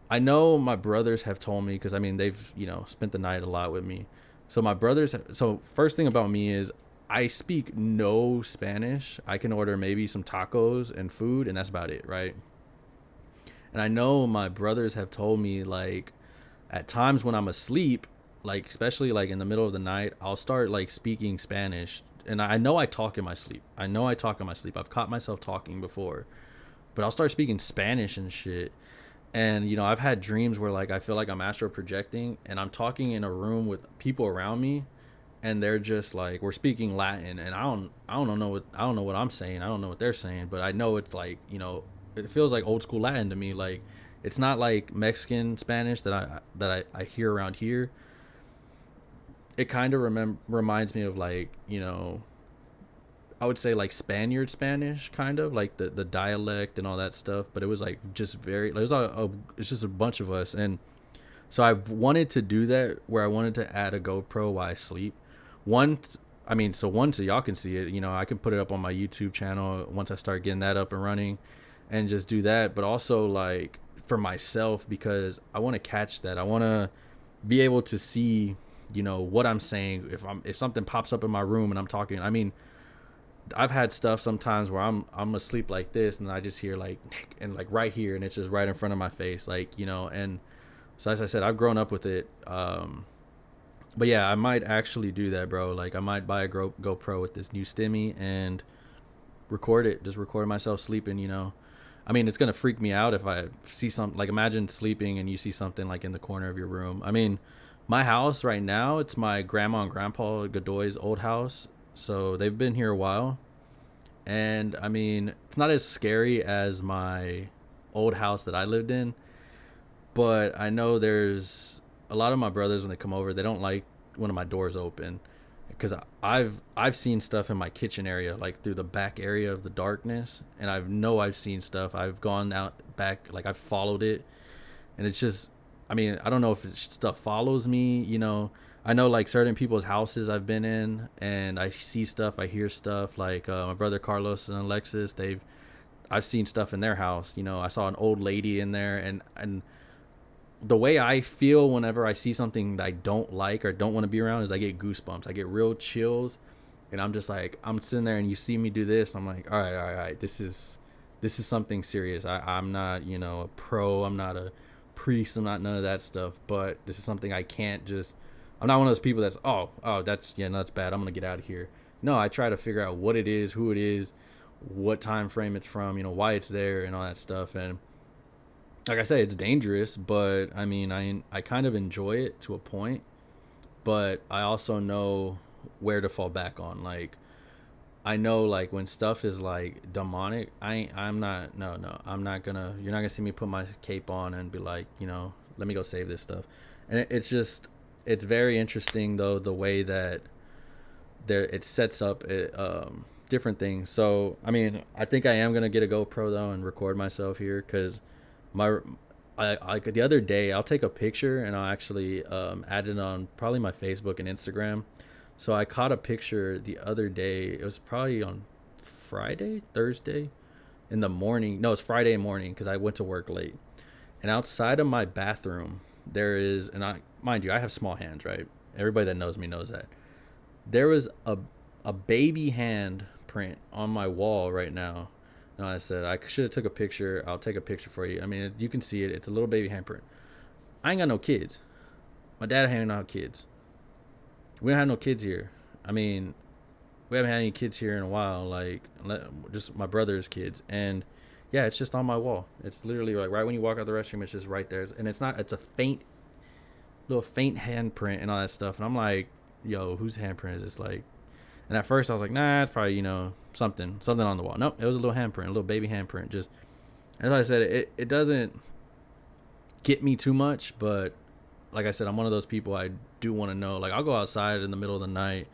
I know my brothers have told me, because I mean they've, you know, spent the night a lot with me. So my brothers. So first thing about me is I speak no Spanish. I can order maybe some tacos and food, and that's about it, right? And I know my brothers have told me, like, at times when I'm asleep, like especially like in the middle of the night, I'll start like speaking Spanish. And I know I talk in my sleep. I know I talk in my sleep. I've caught myself talking before, but I'll start speaking Spanish and shit. And you know, I've had dreams where like I feel like I'm astral projecting and I'm talking in a room with people around me, and they're just like, we're speaking Latin, and I don't know what I'm saying. I don't know what they're saying, but I know it's like, you know, it feels like old school Latin to me. Like, it's not like Mexican Spanish that I hear around here. It kind of reminds me of, like, you know, I would say like Spaniard Spanish, kind of like the dialect and all that stuff. But it was like just very, it was it's just a bunch of us. And so I've wanted to do that, where I wanted to add a GoPro while I sleep. One, one, so y'all can see it. You know, I can put it up on my YouTube channel once I start getting that up and running, and just do that. But also, like, for myself, because I want to catch that. I want to be able to see, you know, what I'm saying. If something pops up in my room and I'm talking, I mean, I've had stuff sometimes where I'm asleep like this, and I just hear like Nick, and like right here, and it's just right in front of my face, like, you know. And so as I said, I've grown up with it. But yeah, I might actually do that, bro. Like, I might buy a GoPro with this new stimmy and record it. Just record myself sleeping, you know. I mean, it's gonna freak me out if I see something. Like, imagine sleeping and you see something like in the corner of your room. I mean, my house right now, it's my grandma and grandpa Godoy's old house, so they've been here a while. And I mean, it's not as scary as my old house that I lived in, but I know there's a lot of my brothers, when they come over, they don't like one of my doors open, because I've seen stuff in my kitchen area, like through the back area of the darkness, and I've seen stuff. I've gone out back, like I've followed it, and it's just, I mean, I don't know if stuff follows me, you know. I know like certain people's houses I've been in, and I see stuff, I hear stuff, like my brother Carlos and Alexis, I've seen stuff in their house. You know, I saw an old lady in there, and the way I feel whenever I see something that I don't like or don't want to be around is I get goosebumps. I get real chills, and I'm just like, I'm sitting there and you see me do this, and I'm like, all right, all right, this is something serious. I'm not, you know, a pro. I'm not a priest. I'm not none of that stuff. But this is something I can't just. I'm not one of those people that's, that's, yeah, no, that's bad. I'm gonna get out of here. No, I try to figure out what it is, who it is, what time frame it's from, you know, why it's there, and all that stuff. And like I say, it's dangerous, but I mean, I kind of enjoy it to a point, but I also know where to fall back on. Like, I know, like, when stuff is like demonic, I'm not, no, I'm not gonna, you're not gonna see me put my cape on and be like, you know, let me go save this stuff. And it's just, it's very interesting though, the way that it sets up different things. So I mean, I think I am gonna get a GoPro though and record myself here, because my I the other day, I'll take a picture and I'll actually add it on probably my Facebook and Instagram. So I caught a picture the other day. It was probably on Thursday in the morning. No, it's Friday morning, because I went to work late. And outside of my bathroom, there is, and I, mind you, I have small hands, right? Everybody that knows me knows that. There was a baby hand print on my wall right now. No, I said I should have took a picture. I'll take a picture for you. I mean, you can see it. It's a little baby handprint. I ain't got no kids. My dad ain't got no kids. We don't have no kids here. I mean, we haven't had any kids here in a while, like just my brother's kids, and yeah, it's just on my wall. It's literally like right when you walk out the restroom, it's just right there, and it's not. It's a faint, little faint handprint and all that stuff, and I'm like, yo, whose handprint is this? Like, and at first I was like, nah, it's probably something on the wall. Nope, it was a little handprint, a little baby handprint. Just as I said, it doesn't get me too much, but like I said, I'm one of those people I do want to know. Like I'll go outside in the middle of the night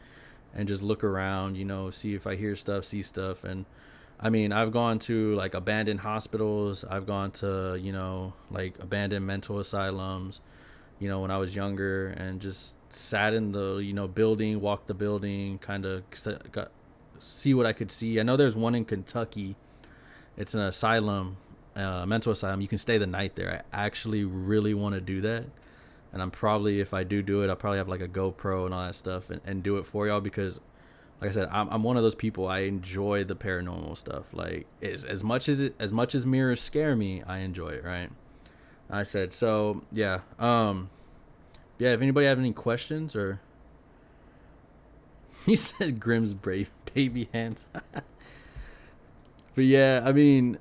and just look around, see if I hear stuff, see stuff. And I mean, I've gone to like abandoned hospitals. I've gone to, like abandoned mental asylums, when I was younger, and just sat in the, building, walked the building, kind of see what I could see. I know there's one in Kentucky. It's an asylum, mental asylum. You can stay the night there. I actually really want to do that. And I'm probably, if I do it, I'll probably have like a GoPro and all that stuff and do it for y'all, because like I said, I'm one of those people. I enjoy the paranormal stuff. Like as much as mirrors scare me, I enjoy it. Right. I said, so yeah. Yeah. If anybody have any questions, or he said Grimm's brave baby hands. But yeah, I mean,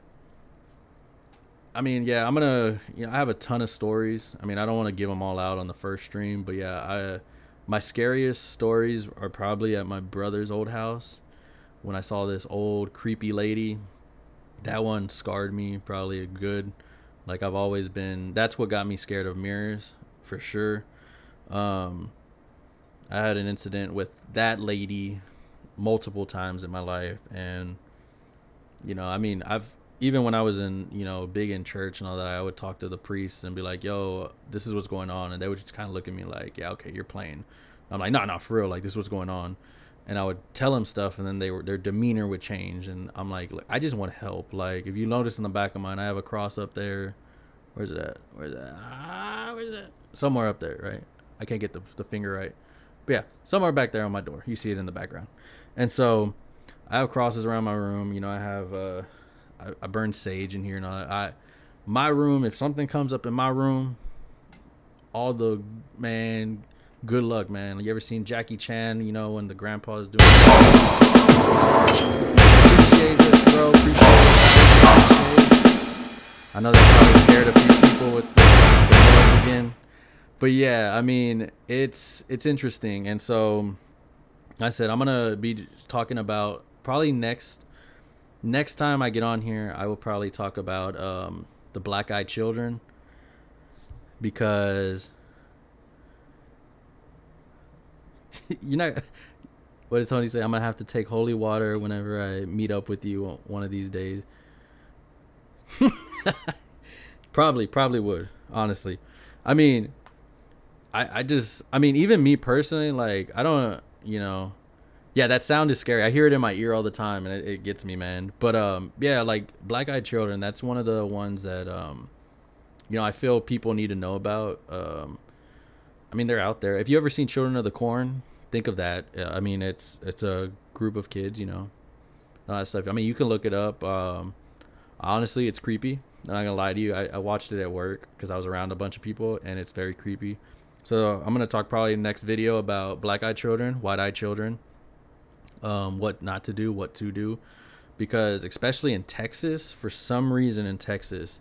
yeah, I'm gonna, I have a ton of stories. I mean, I don't want to give them all out on the first stream, but yeah, my scariest stories are probably at my brother's old house when I saw this old creepy lady. That one scarred me probably a good, like I've always been. That's what got me scared of mirrors for sure. I had an incident with that lady multiple times in my life, and I mean, even when I was in, big in church and all that, I would talk to the priests and be like, yo, this is what's going on. And they would just kind of look at me like, yeah, okay, you're playing. I'm like, no, for real. Like, this is what's going on. And I would tell them stuff, and then their demeanor would change. And I'm like, look, I just want to help. Like, if you notice in the back of mine, I have a cross up there. Where's it at? Where's that? Somewhere up there, right? I can't get the finger right. But yeah, somewhere back there on my door. You see it in the background. And so I have crosses around my room. I have... I burn sage in here and all that. My room, if something comes up in my room, good luck, man. You ever seen Jackie Chan, when the grandpa's doing appreciate this, bro. Appreciate it. I know that probably scared a few people with the noise again. But yeah, I mean, it's interesting. And so I said, I'm going to be talking about probably next time I get on here, I will probably talk about the black-eyed children, because you're not. What does Tony say? I'm gonna have to take holy water whenever I meet up with you one of these days. Probably would, honestly. I mean, I mean, even me personally, like, I don't, yeah, that sound is scary. I hear it in my ear all the time, and it gets me, man. But yeah, like black-eyed children, that's one of the ones that I feel people need to know about. I mean, they're out there. If you ever seen Children of the Corn, think of that. I mean, it's a group of kids, all that stuff. I mean, you can look it up. Honestly, it's creepy. I'm not gonna lie to you. I watched it at work because I was around a bunch of people, and it's very creepy. So I'm gonna talk probably in the next video about black-eyed children, white-eyed children. What not to do, what to do, because especially in Texas, for some reason in Texas,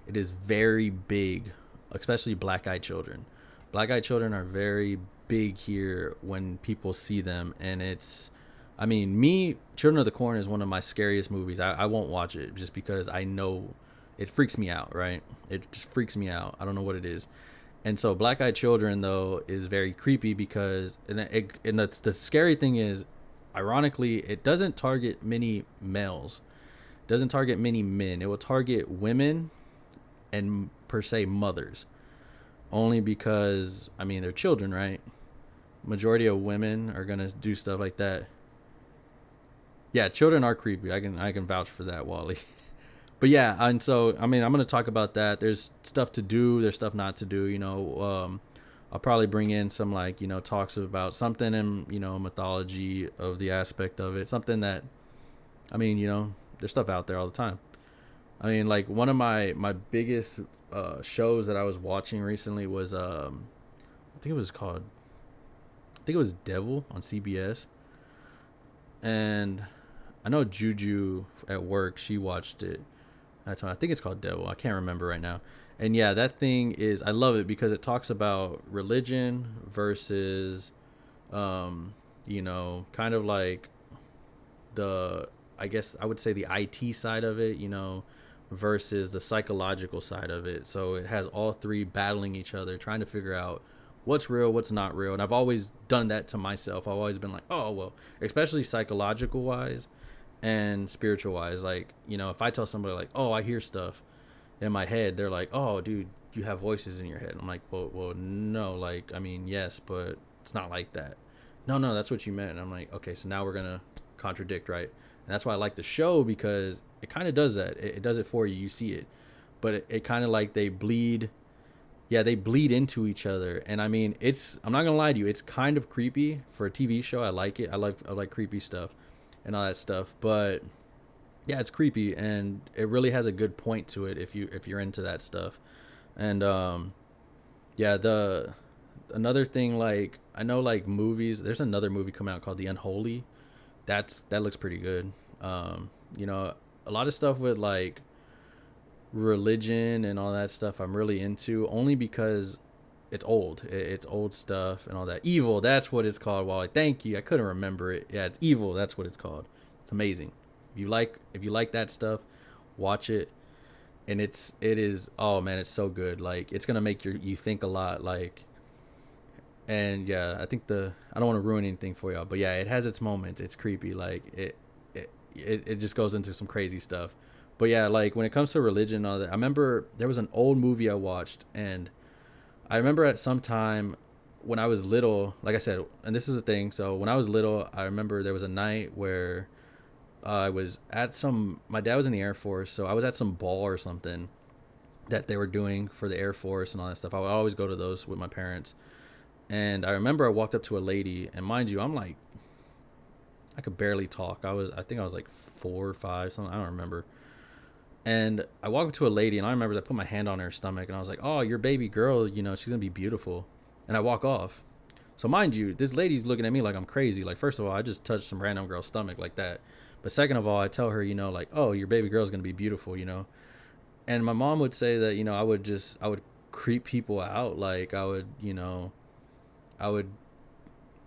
it is very big, especially black-eyed children. Black-eyed children are very big here when people see them, and I mean, Children of the Corn is one of my scariest movies. I won't watch it just because I know it freaks me out, right? It just freaks me out. I don't know what it is. And so black-eyed children, though, is very creepy because, and the scary thing is, ironically, it doesn't target many males. It doesn't target many men. It will target women and, per se, mothers. Only because, I mean, they're children, right? Majority of women are going to do stuff like that. Yeah, children are creepy. I can vouch for that, Wally. But yeah, and so, I mean, I'm going to talk about that. There's stuff to do. There's stuff not to do, I'll probably bring in some, like, talks about something in, mythology of the aspect of it. Something that, I mean, there's stuff out there all the time. I mean, like, one of my biggest shows that I was watching recently was, I think it was Devil on CBS. And I know Juju at work, she watched it. That's I think it's called Devil. I can't remember right now. And yeah, that thing is, I love it because it talks about religion versus, you know, kind of like the, I guess I would say the IT side of it, you know, versus the psychological side of it. So it has all three battling each other, trying to figure out what's real, what's not real. And I've always done that to myself. I've always been like, oh, well, especially psychological wise and spiritual wise. Like, you know, if I tell somebody like, oh, I hear stuff in my head, they're like, oh, dude, you have voices in your head. I'm like, well, no, like, I mean, yes, but it's not like that. No, that's what you meant. And I'm like, okay, so now we're gonna contradict, right? And that's why I like the show, because it kind of does that. It does it for you. You see it, but it kind of like they bleed. Yeah, they bleed into each other. And I mean, it's, I'm not gonna lie to you, it's kind of creepy for a TV show. I like it. I like creepy stuff and all that stuff. But yeah, it's creepy, and it really has a good point to it if you're into that stuff. And yeah, the another thing, like, I know, like, movies, there's another movie coming out called The Unholy. That looks pretty good. You know, a lot of stuff with like religion and all that stuff I'm really into, only because it's old. It's old stuff and all that. Evil, that's what it's called. Well, thank you. I couldn't remember it. Yeah, it's Evil. That's what it's called. It's amazing. If you like that stuff, watch it. And it is, oh man, it's so good. Like, it's gonna make you think a lot. Like, and yeah, I think I don't want to ruin anything for y'all, but yeah, it has its moments. It's creepy. Like, it just goes into some crazy stuff. But yeah, like, when it comes to religion and all that, I remember there was an old movie I watched, and I remember at some time when I was little, like I said, and this is a thing. So when I was little, I remember there was a night where I was at my dad was in the Air Force, so I was at some ball or something that they were doing for the Air Force and all that stuff. I would always go to those with my parents. And I remember I walked up to a lady, and mind you, I'm like, I could barely talk. I think I was like 4 or 5, something. I don't remember. And I walked up to a lady, and I remember I put my hand on her stomach, and I was like, oh, your baby girl, you know, she's going to be beautiful. And I walk off. So mind you, this lady's looking at me like I'm crazy. Like, first of all, I just touched some random girl's stomach like that. But second of all, I tell her, you know, like, oh, your baby girl's going to be beautiful, you know. And my mom would say that, you know, I would creep people out. Like, I would, you know, I would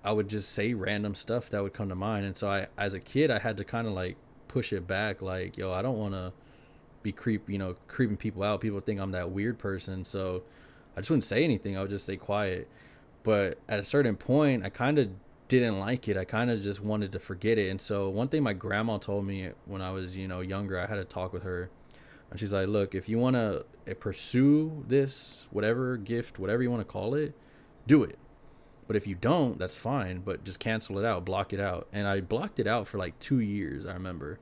I would just say random stuff that would come to mind. And so as a kid, I had to kind of like push it back. Like, yo, I don't want to be creeping people out. People think I'm that weird person. So I just wouldn't say anything. I would just stay quiet. But at a certain point, I kind of didn't like it. I kind of just wanted to forget it. And so one thing my grandma told me when I was, younger, I had a talk with her. And she's like, look, if you want to pursue this, whatever gift, whatever you want to call it, do it. But if you don't, that's fine. But just cancel it out, block it out. And I blocked it out for like 2 years, I remember.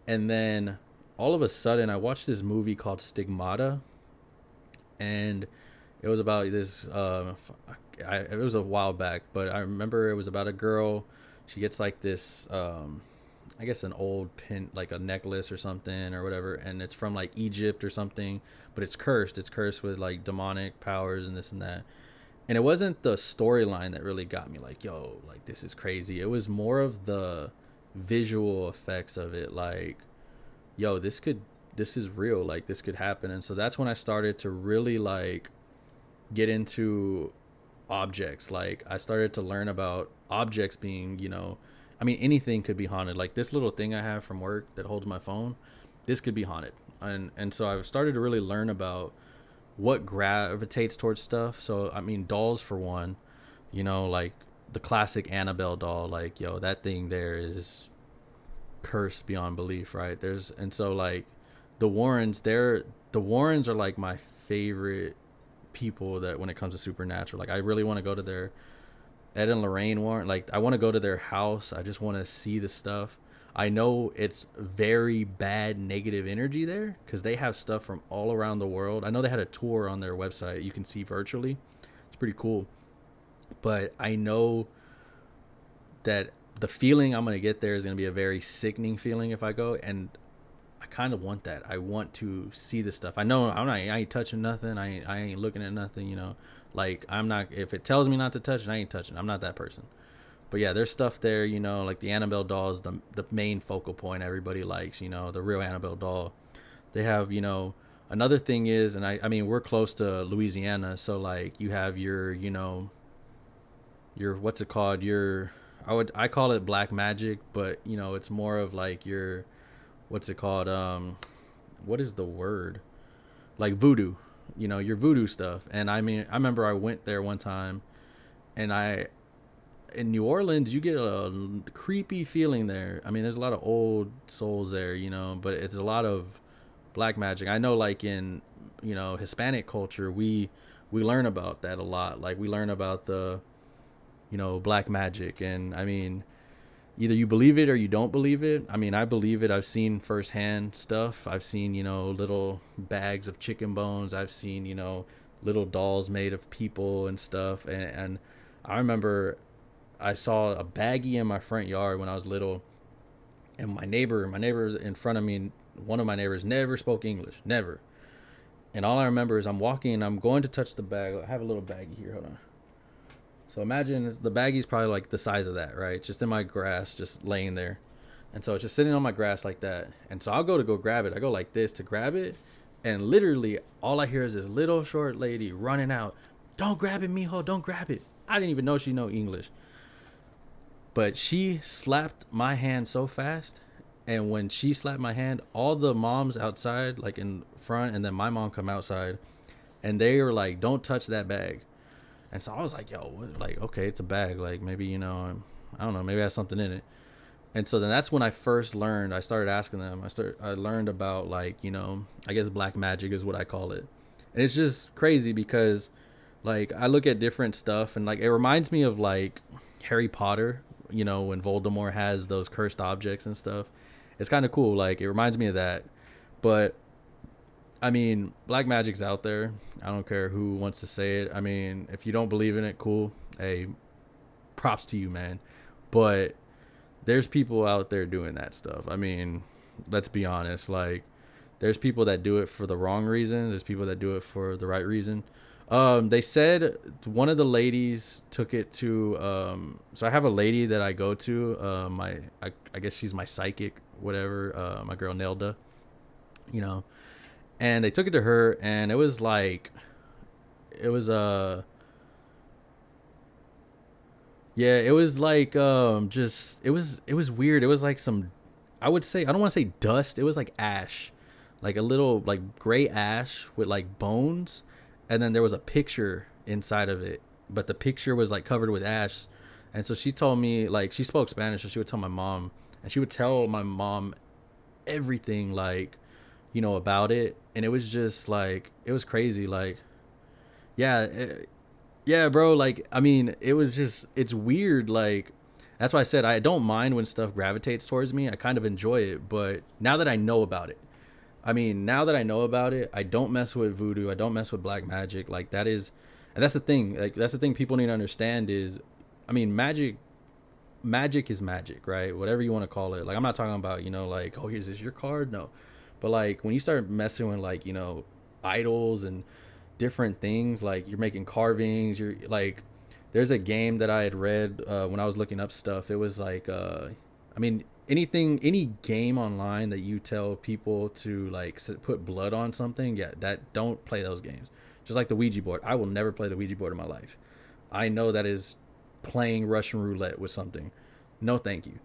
And then all of a sudden, I watched this movie called Stigmata. And it was about this, it was a while back, but I remember it was about a girl. She gets like this, I guess an old pin, like a necklace or something or whatever. And it's from like Egypt or something, but it's cursed. It's cursed with like demonic powers and this and that. And it wasn't the storyline that really got me like, yo, like this is crazy. It was more of the visual effects of it. Like, yo, this is real. Like this could happen. And so that's when I started to really like get into objects. Like I started to learn about objects being, anything could be haunted. Like this little thing I have from work that holds my phone, this could be haunted. And so I started to really learn about what gravitates towards stuff. So dolls for one, like the classic Annabelle doll, like, yo, that thing there is cursed beyond belief, right? And so like the Warrens are like my favorite people that when it comes to supernatural. Like I really want to go to their Ed and Lorraine Warren. Like I want to go to their house. I just want to see the stuff. I know it's very bad negative energy there because they have stuff from all around the world. I know they had a tour on their website you can see virtually. It's pretty cool. But I know that the feeling I'm going to get there is going to be a very sickening feeling if I go. And I kind of want that. I want to see the stuff. I know I ain't touching nothing. I ain't looking at nothing, Like I'm not, if it tells me not to touch it, I ain't touching. I'm not that person. But yeah, there's stuff there, you know, like the Annabelle doll is the main focal point everybody likes, you know, the real Annabelle doll. They have, you know, another thing is, and I mean, we're close to Louisiana, so like you have your, you know, your, what's it called? Your, I call it black magic, but you know, it's more of like your, what's it called? What is the word? Like voodoo, you know, your voodoo stuff. And I mean, I remember I went there one time, and in New Orleans, you get a creepy feeling there. I mean, there's a lot of old souls there, you know, but it's a lot of black magic. I know, like in, you know, Hispanic culture, we learn about that a lot. Like we learn about the, you know, black magic, and I mean, either you believe it or you don't believe it. I mean, I believe it. I've seen firsthand stuff. I've seen, you know, little bags of chicken bones. I've seen, you know, little dolls made of people and stuff. And I remember I saw a baggie in my front yard when I was little, and my neighbor in front of me, one of my neighbors never spoke English, never. And all I remember is I'm walking and I'm going to touch the bag. I have a little baggie here. Hold on. So imagine the baggie's probably like the size of that, right? Just in my grass, just laying there. And so it's just sitting on my grass like that. And so I'll go to go grab it. I go like this to grab it. And literally all I hear is this little short lady running out. Don't grab it, mijo. Don't grab it. I didn't even know she know English. But she slapped my hand so fast. And when she slapped my hand, all the moms outside, like in front, and then my mom come outside. And they were like, don't touch that bag. And so I was like, yo, what? Like, okay, it's a bag. Like, maybe, you know, I don't know, maybe it has something in it. And so then that's when I first learned. I started asking them. I learned about, like, you know, I guess black magic is what I call it. And it's just crazy because, like, I look at different stuff and, like, it reminds me of, like, Harry Potter, you know, when Voldemort has those cursed objects and stuff. It's kind of cool. Like, it reminds me of that. But I mean, black magic's out there. I don't care who wants to say it. I mean, if you don't believe in it, cool. Hey, props to you, man. But there's people out there doing that stuff. I mean, let's be honest. Like, there's people that do it for the wrong reason. There's people that do it for the right reason. They said one of the ladies took it to. So I have a lady that I go to. I guess she's my psychic, whatever. My girl Nelda. You know. And they took it to her, and it was like, it was yeah, it was like just it was weird. It was like some, I would say, I don't want to say dust. It was like ash, like a little like gray ash with like bones, and then there was a picture inside of it, but the picture was like covered with ash. And so she told me, like, she spoke Spanish, so she would tell my mom, and she would tell my mom everything, like, you know, about it. And it was just like, it was crazy. Like, yeah, yeah, bro. Like, I mean, it was just, it's weird. Like, that's why I said I don't mind when stuff gravitates towards me. I kind of enjoy it. But now that I know about it, I mean, now that I know about it, I don't mess with voodoo. I don't mess with black magic. Like, that is, and that's the thing. Like, that's the thing people need to understand is, I mean, magic is magic, right? Whatever you want to call it. Like, I'm not talking about, you know, like, oh, here's this your card. No. But like when you start messing with, like, you know, idols and different things, like you're making carvings, you're like, there's a game that I had read when I was looking up stuff. It was like, I mean, any game online that you tell people to like put blood on something, yeah, that don't play those games. Just like the Ouija board, I will never play the Ouija board in my life. I know that is playing Russian roulette with something. No, thank you.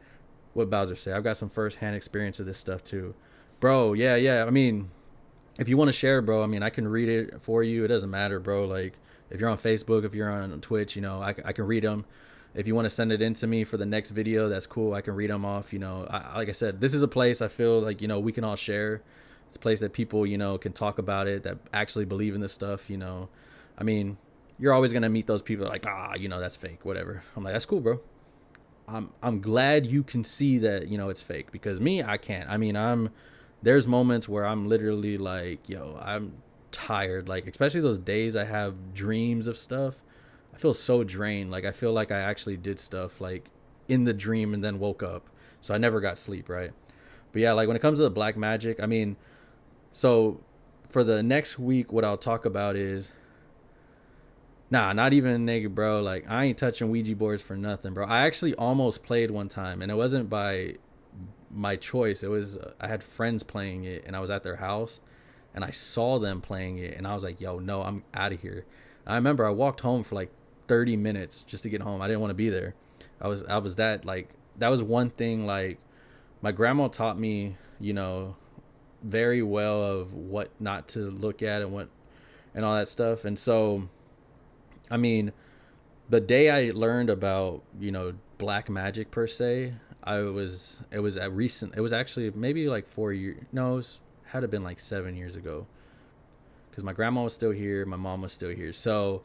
What Bowser say? I've got some first-hand experience of this stuff too. Bro, yeah. I mean, if you want to share, bro, I mean, I can read it for you. It doesn't matter, bro. Like, if you're on Facebook, if you're on Twitch, you know, I can read them. If you want to send it in to me for the next video, that's cool. I can read them off. You know, like I said, this is a place I feel like, you know, we can all share. It's a place that people, you know, can talk about it, that actually believe in this stuff, you know. I mean, you're always going to meet those people like, you know, that's fake, whatever. I'm like, that's cool, bro. I'm glad you can see that, you know, it's fake, because me, I can't. I mean, there's moments where I'm literally like, yo, I'm tired. Like, especially those days I have dreams of stuff. I feel so drained. Like, I feel like I actually did stuff like in the dream and then woke up. So I never got sleep, right? But yeah, like when it comes to the black magic, I mean, so for the next week, what I'll talk about is Nah, not even nigga, bro. Like, I ain't touching Ouija boards for nothing, bro. I actually almost played one time, and it wasn't by my choice. It was I had friends playing it, and I was at their house, and I saw them playing it, and I was like, "Yo, no, I'm out of here." I remember I walked home for like 30 minutes just to get home. I didn't want to be there. I was that like that was one thing like my grandma taught me, very well of what not to look at and what and all that stuff. And so, I mean, the day I learned about, black magic per se, it was a recent, it was actually maybe like 4 years, no, it was, had to been like 7 years ago because my grandma was still here, my mom was still here. So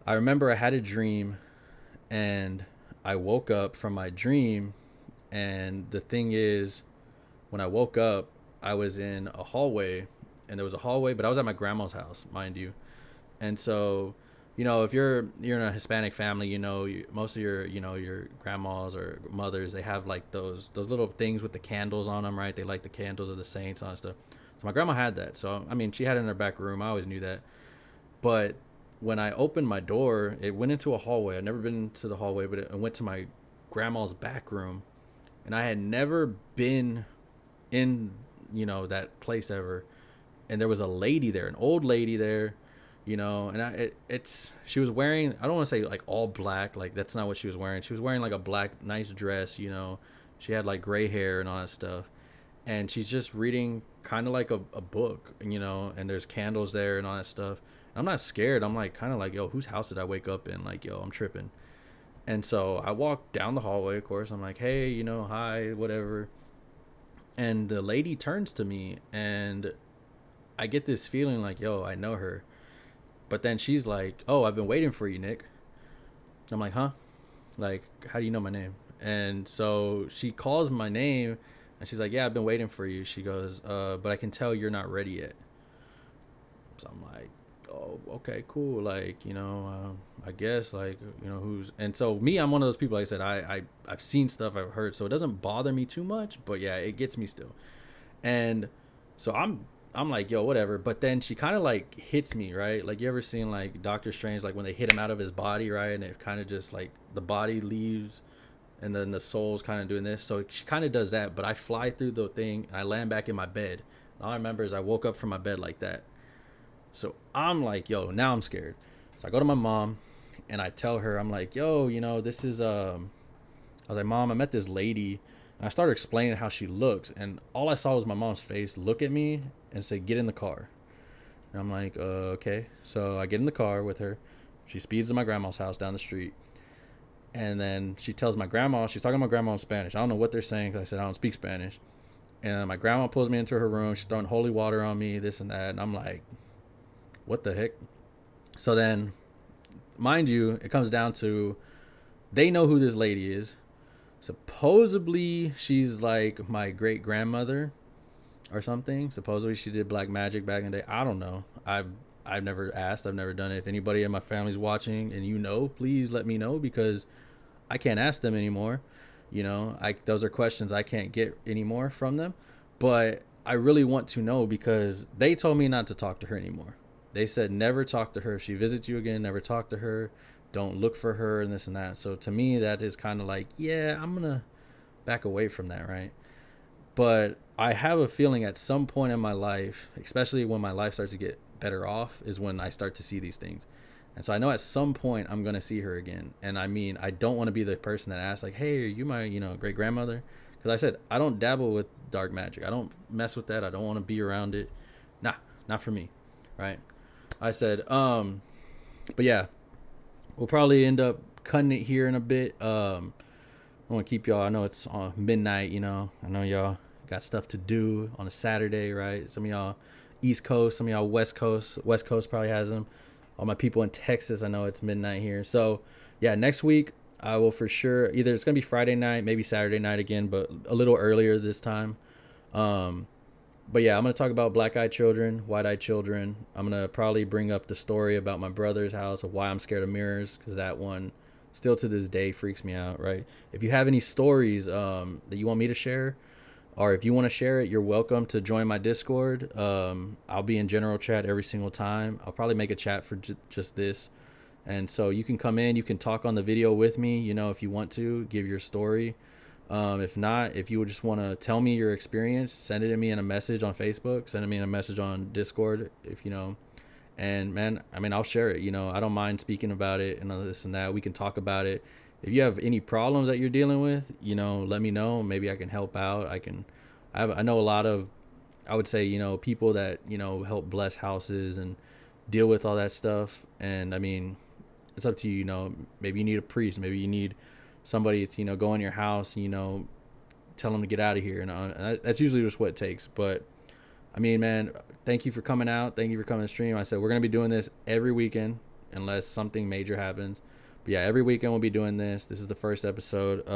I remember I had a dream and I woke up from my dream. And the thing is, when I woke up, I was in a hallway, and there was a hallway, but I was at my grandma's house, mind you. And so, if you're in a Hispanic family, most of your grandmas or mothers, they have like those little things with the candles on them, right? They like the candles of the saints and all that stuff. So my grandma had that. So I mean, she had it in her back room. I always knew that. But when I opened my door, it went into a hallway. I'd never been to the hallway, but it went to my grandma's back room, and I had never been in that place ever. And there was a lady there, an old lady there, and it's she was wearing, I don't want to say like all black, like that's not what she was wearing. She was wearing like a black nice dress, she had like gray hair and all that stuff, and she's just reading kind of like a book, and there's candles there and all that stuff. I'm not scared. I'm like kind of like, yo, whose house did I wake up in? Like, yo, I'm tripping. And so I walked down the hallway, of course. I'm like, hey, hi, whatever. And the lady turns to me, and I get this feeling like, yo, I know her. But then she's like, oh, I've been waiting for you, Nick. I'm like, huh? Like, how do you know my name? And so she calls my name, and she's like, yeah, I've been waiting for you. She goes, but I can tell you're not ready yet. So I'm like, oh, okay, cool. Like, I guess, like, who's, and so me, I'm one of those people, like I said, I've seen stuff, I've heard, so it doesn't bother me too much, but yeah, it gets me still. And so I'm like, yo, whatever. But then she kind of like hits me, right? Like, you ever seen like Doctor Strange, like when they hit him out of his body, right? And it kind of just like the body leaves and then the soul's kind of doing this. So she kind of does that, but I fly through the thing and I land back in my bed. All I remember is I woke up from my bed like that. So I'm like, yo, now I'm scared. So I go to my mom and I tell her, I'm like, yo, this is, I was like, Mom, I met this lady. And I started explaining how she looks. And all I saw was my mom's face look at me and say, get in the car. And I'm like, okay. So I get in the car with her. She speeds to my grandma's house down the street. And then she tells my grandma, she's talking to my grandma in Spanish. I don't know what they're saying because I said I don't speak Spanish. And my grandma pulls me into her room. She's throwing holy water on me, this and that. And I'm like, what the heck? So then, mind you, it comes down to they know who this lady is. Supposedly, she's like my great grandmother or something. Supposedly, she did black magic back in the day. I don't know. I've never asked. I've never done it. If anybody in my family's watching and please let me know because I can't ask them anymore. Those are questions I can't get anymore from them. But I really want to know because they told me not to talk to her anymore. They said never talk to her. If she visits you again, never talk to her. Don't look for her and this and that. So to me, that is kind of like, yeah, I'm going to back away from that, right? But I have a feeling at some point in my life, especially when my life starts to get better off, is when I start to see these things. And so I know at some point I'm going to see her again. And I mean, I don't want to be the person that asks like, hey, are you my, great grandmother? Because I said, I don't dabble with dark magic. I don't mess with that. I don't want to be around it. Nah, not for me. Right. I said, but yeah, we'll probably end up cutting it here in a bit. I want to keep y'all. I know it's on midnight, I know y'all got stuff to do on a Saturday, right? Some of y'all East Coast, some of y'all West Coast. West Coast probably has them. All my people in Texas, I know it's midnight here. So yeah, next week I will for sure, either it's going to be Friday night, maybe Saturday night again, but a little earlier this time. But yeah, I'm going to talk about black-eyed children, white-eyed children. I'm going to probably bring up the story about my brother's house of why I'm scared of mirrors, because that one still to this day freaks me out, right? If you have any stories that you want me to share, Or if you want to share it, you're welcome to join my Discord. I'll be in general chat every single time. I'll probably make a chat for just this. And so you can come in, you can talk on the video with me, you know, if you want to, give your story. If not, if you just want to tell me your experience, send it to me in a message on Facebook, send it me in a message on Discord, if you know. And man, I mean, I'll share it. You know, I don't mind speaking about it and all this and that. We can talk about it. If you have any problems that you're dealing with, you know, let me know. Maybe I can help out. I know a lot of, I would say, you know, people that, you know, help bless houses and deal with all that stuff. And I mean, it's up to you. You know, maybe you need a priest. Maybe you need somebody to, you know, go in your house and, you know, tell them to get out of here. And that's usually just what it takes. But I mean, man, thank you for coming out. Thank you for coming to stream. I said we're going to be doing this every weekend unless something major happens. But yeah, every weekend we'll be doing this. This is the first episode.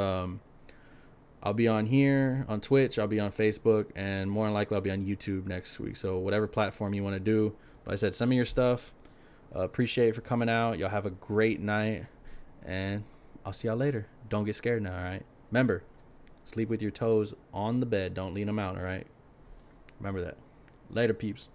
I'll be on here on Twitch. I'll be on Facebook, and more than likely I'll be on YouTube next week. So whatever platform you want to do. But I said send me your stuff. Appreciate it for coming out. Y'all have a great night, and I'll see y'all later. Don't get scared now, all right? Remember, sleep with your toes on the bed. Don't lean them out, all right? Remember that. Later, peeps.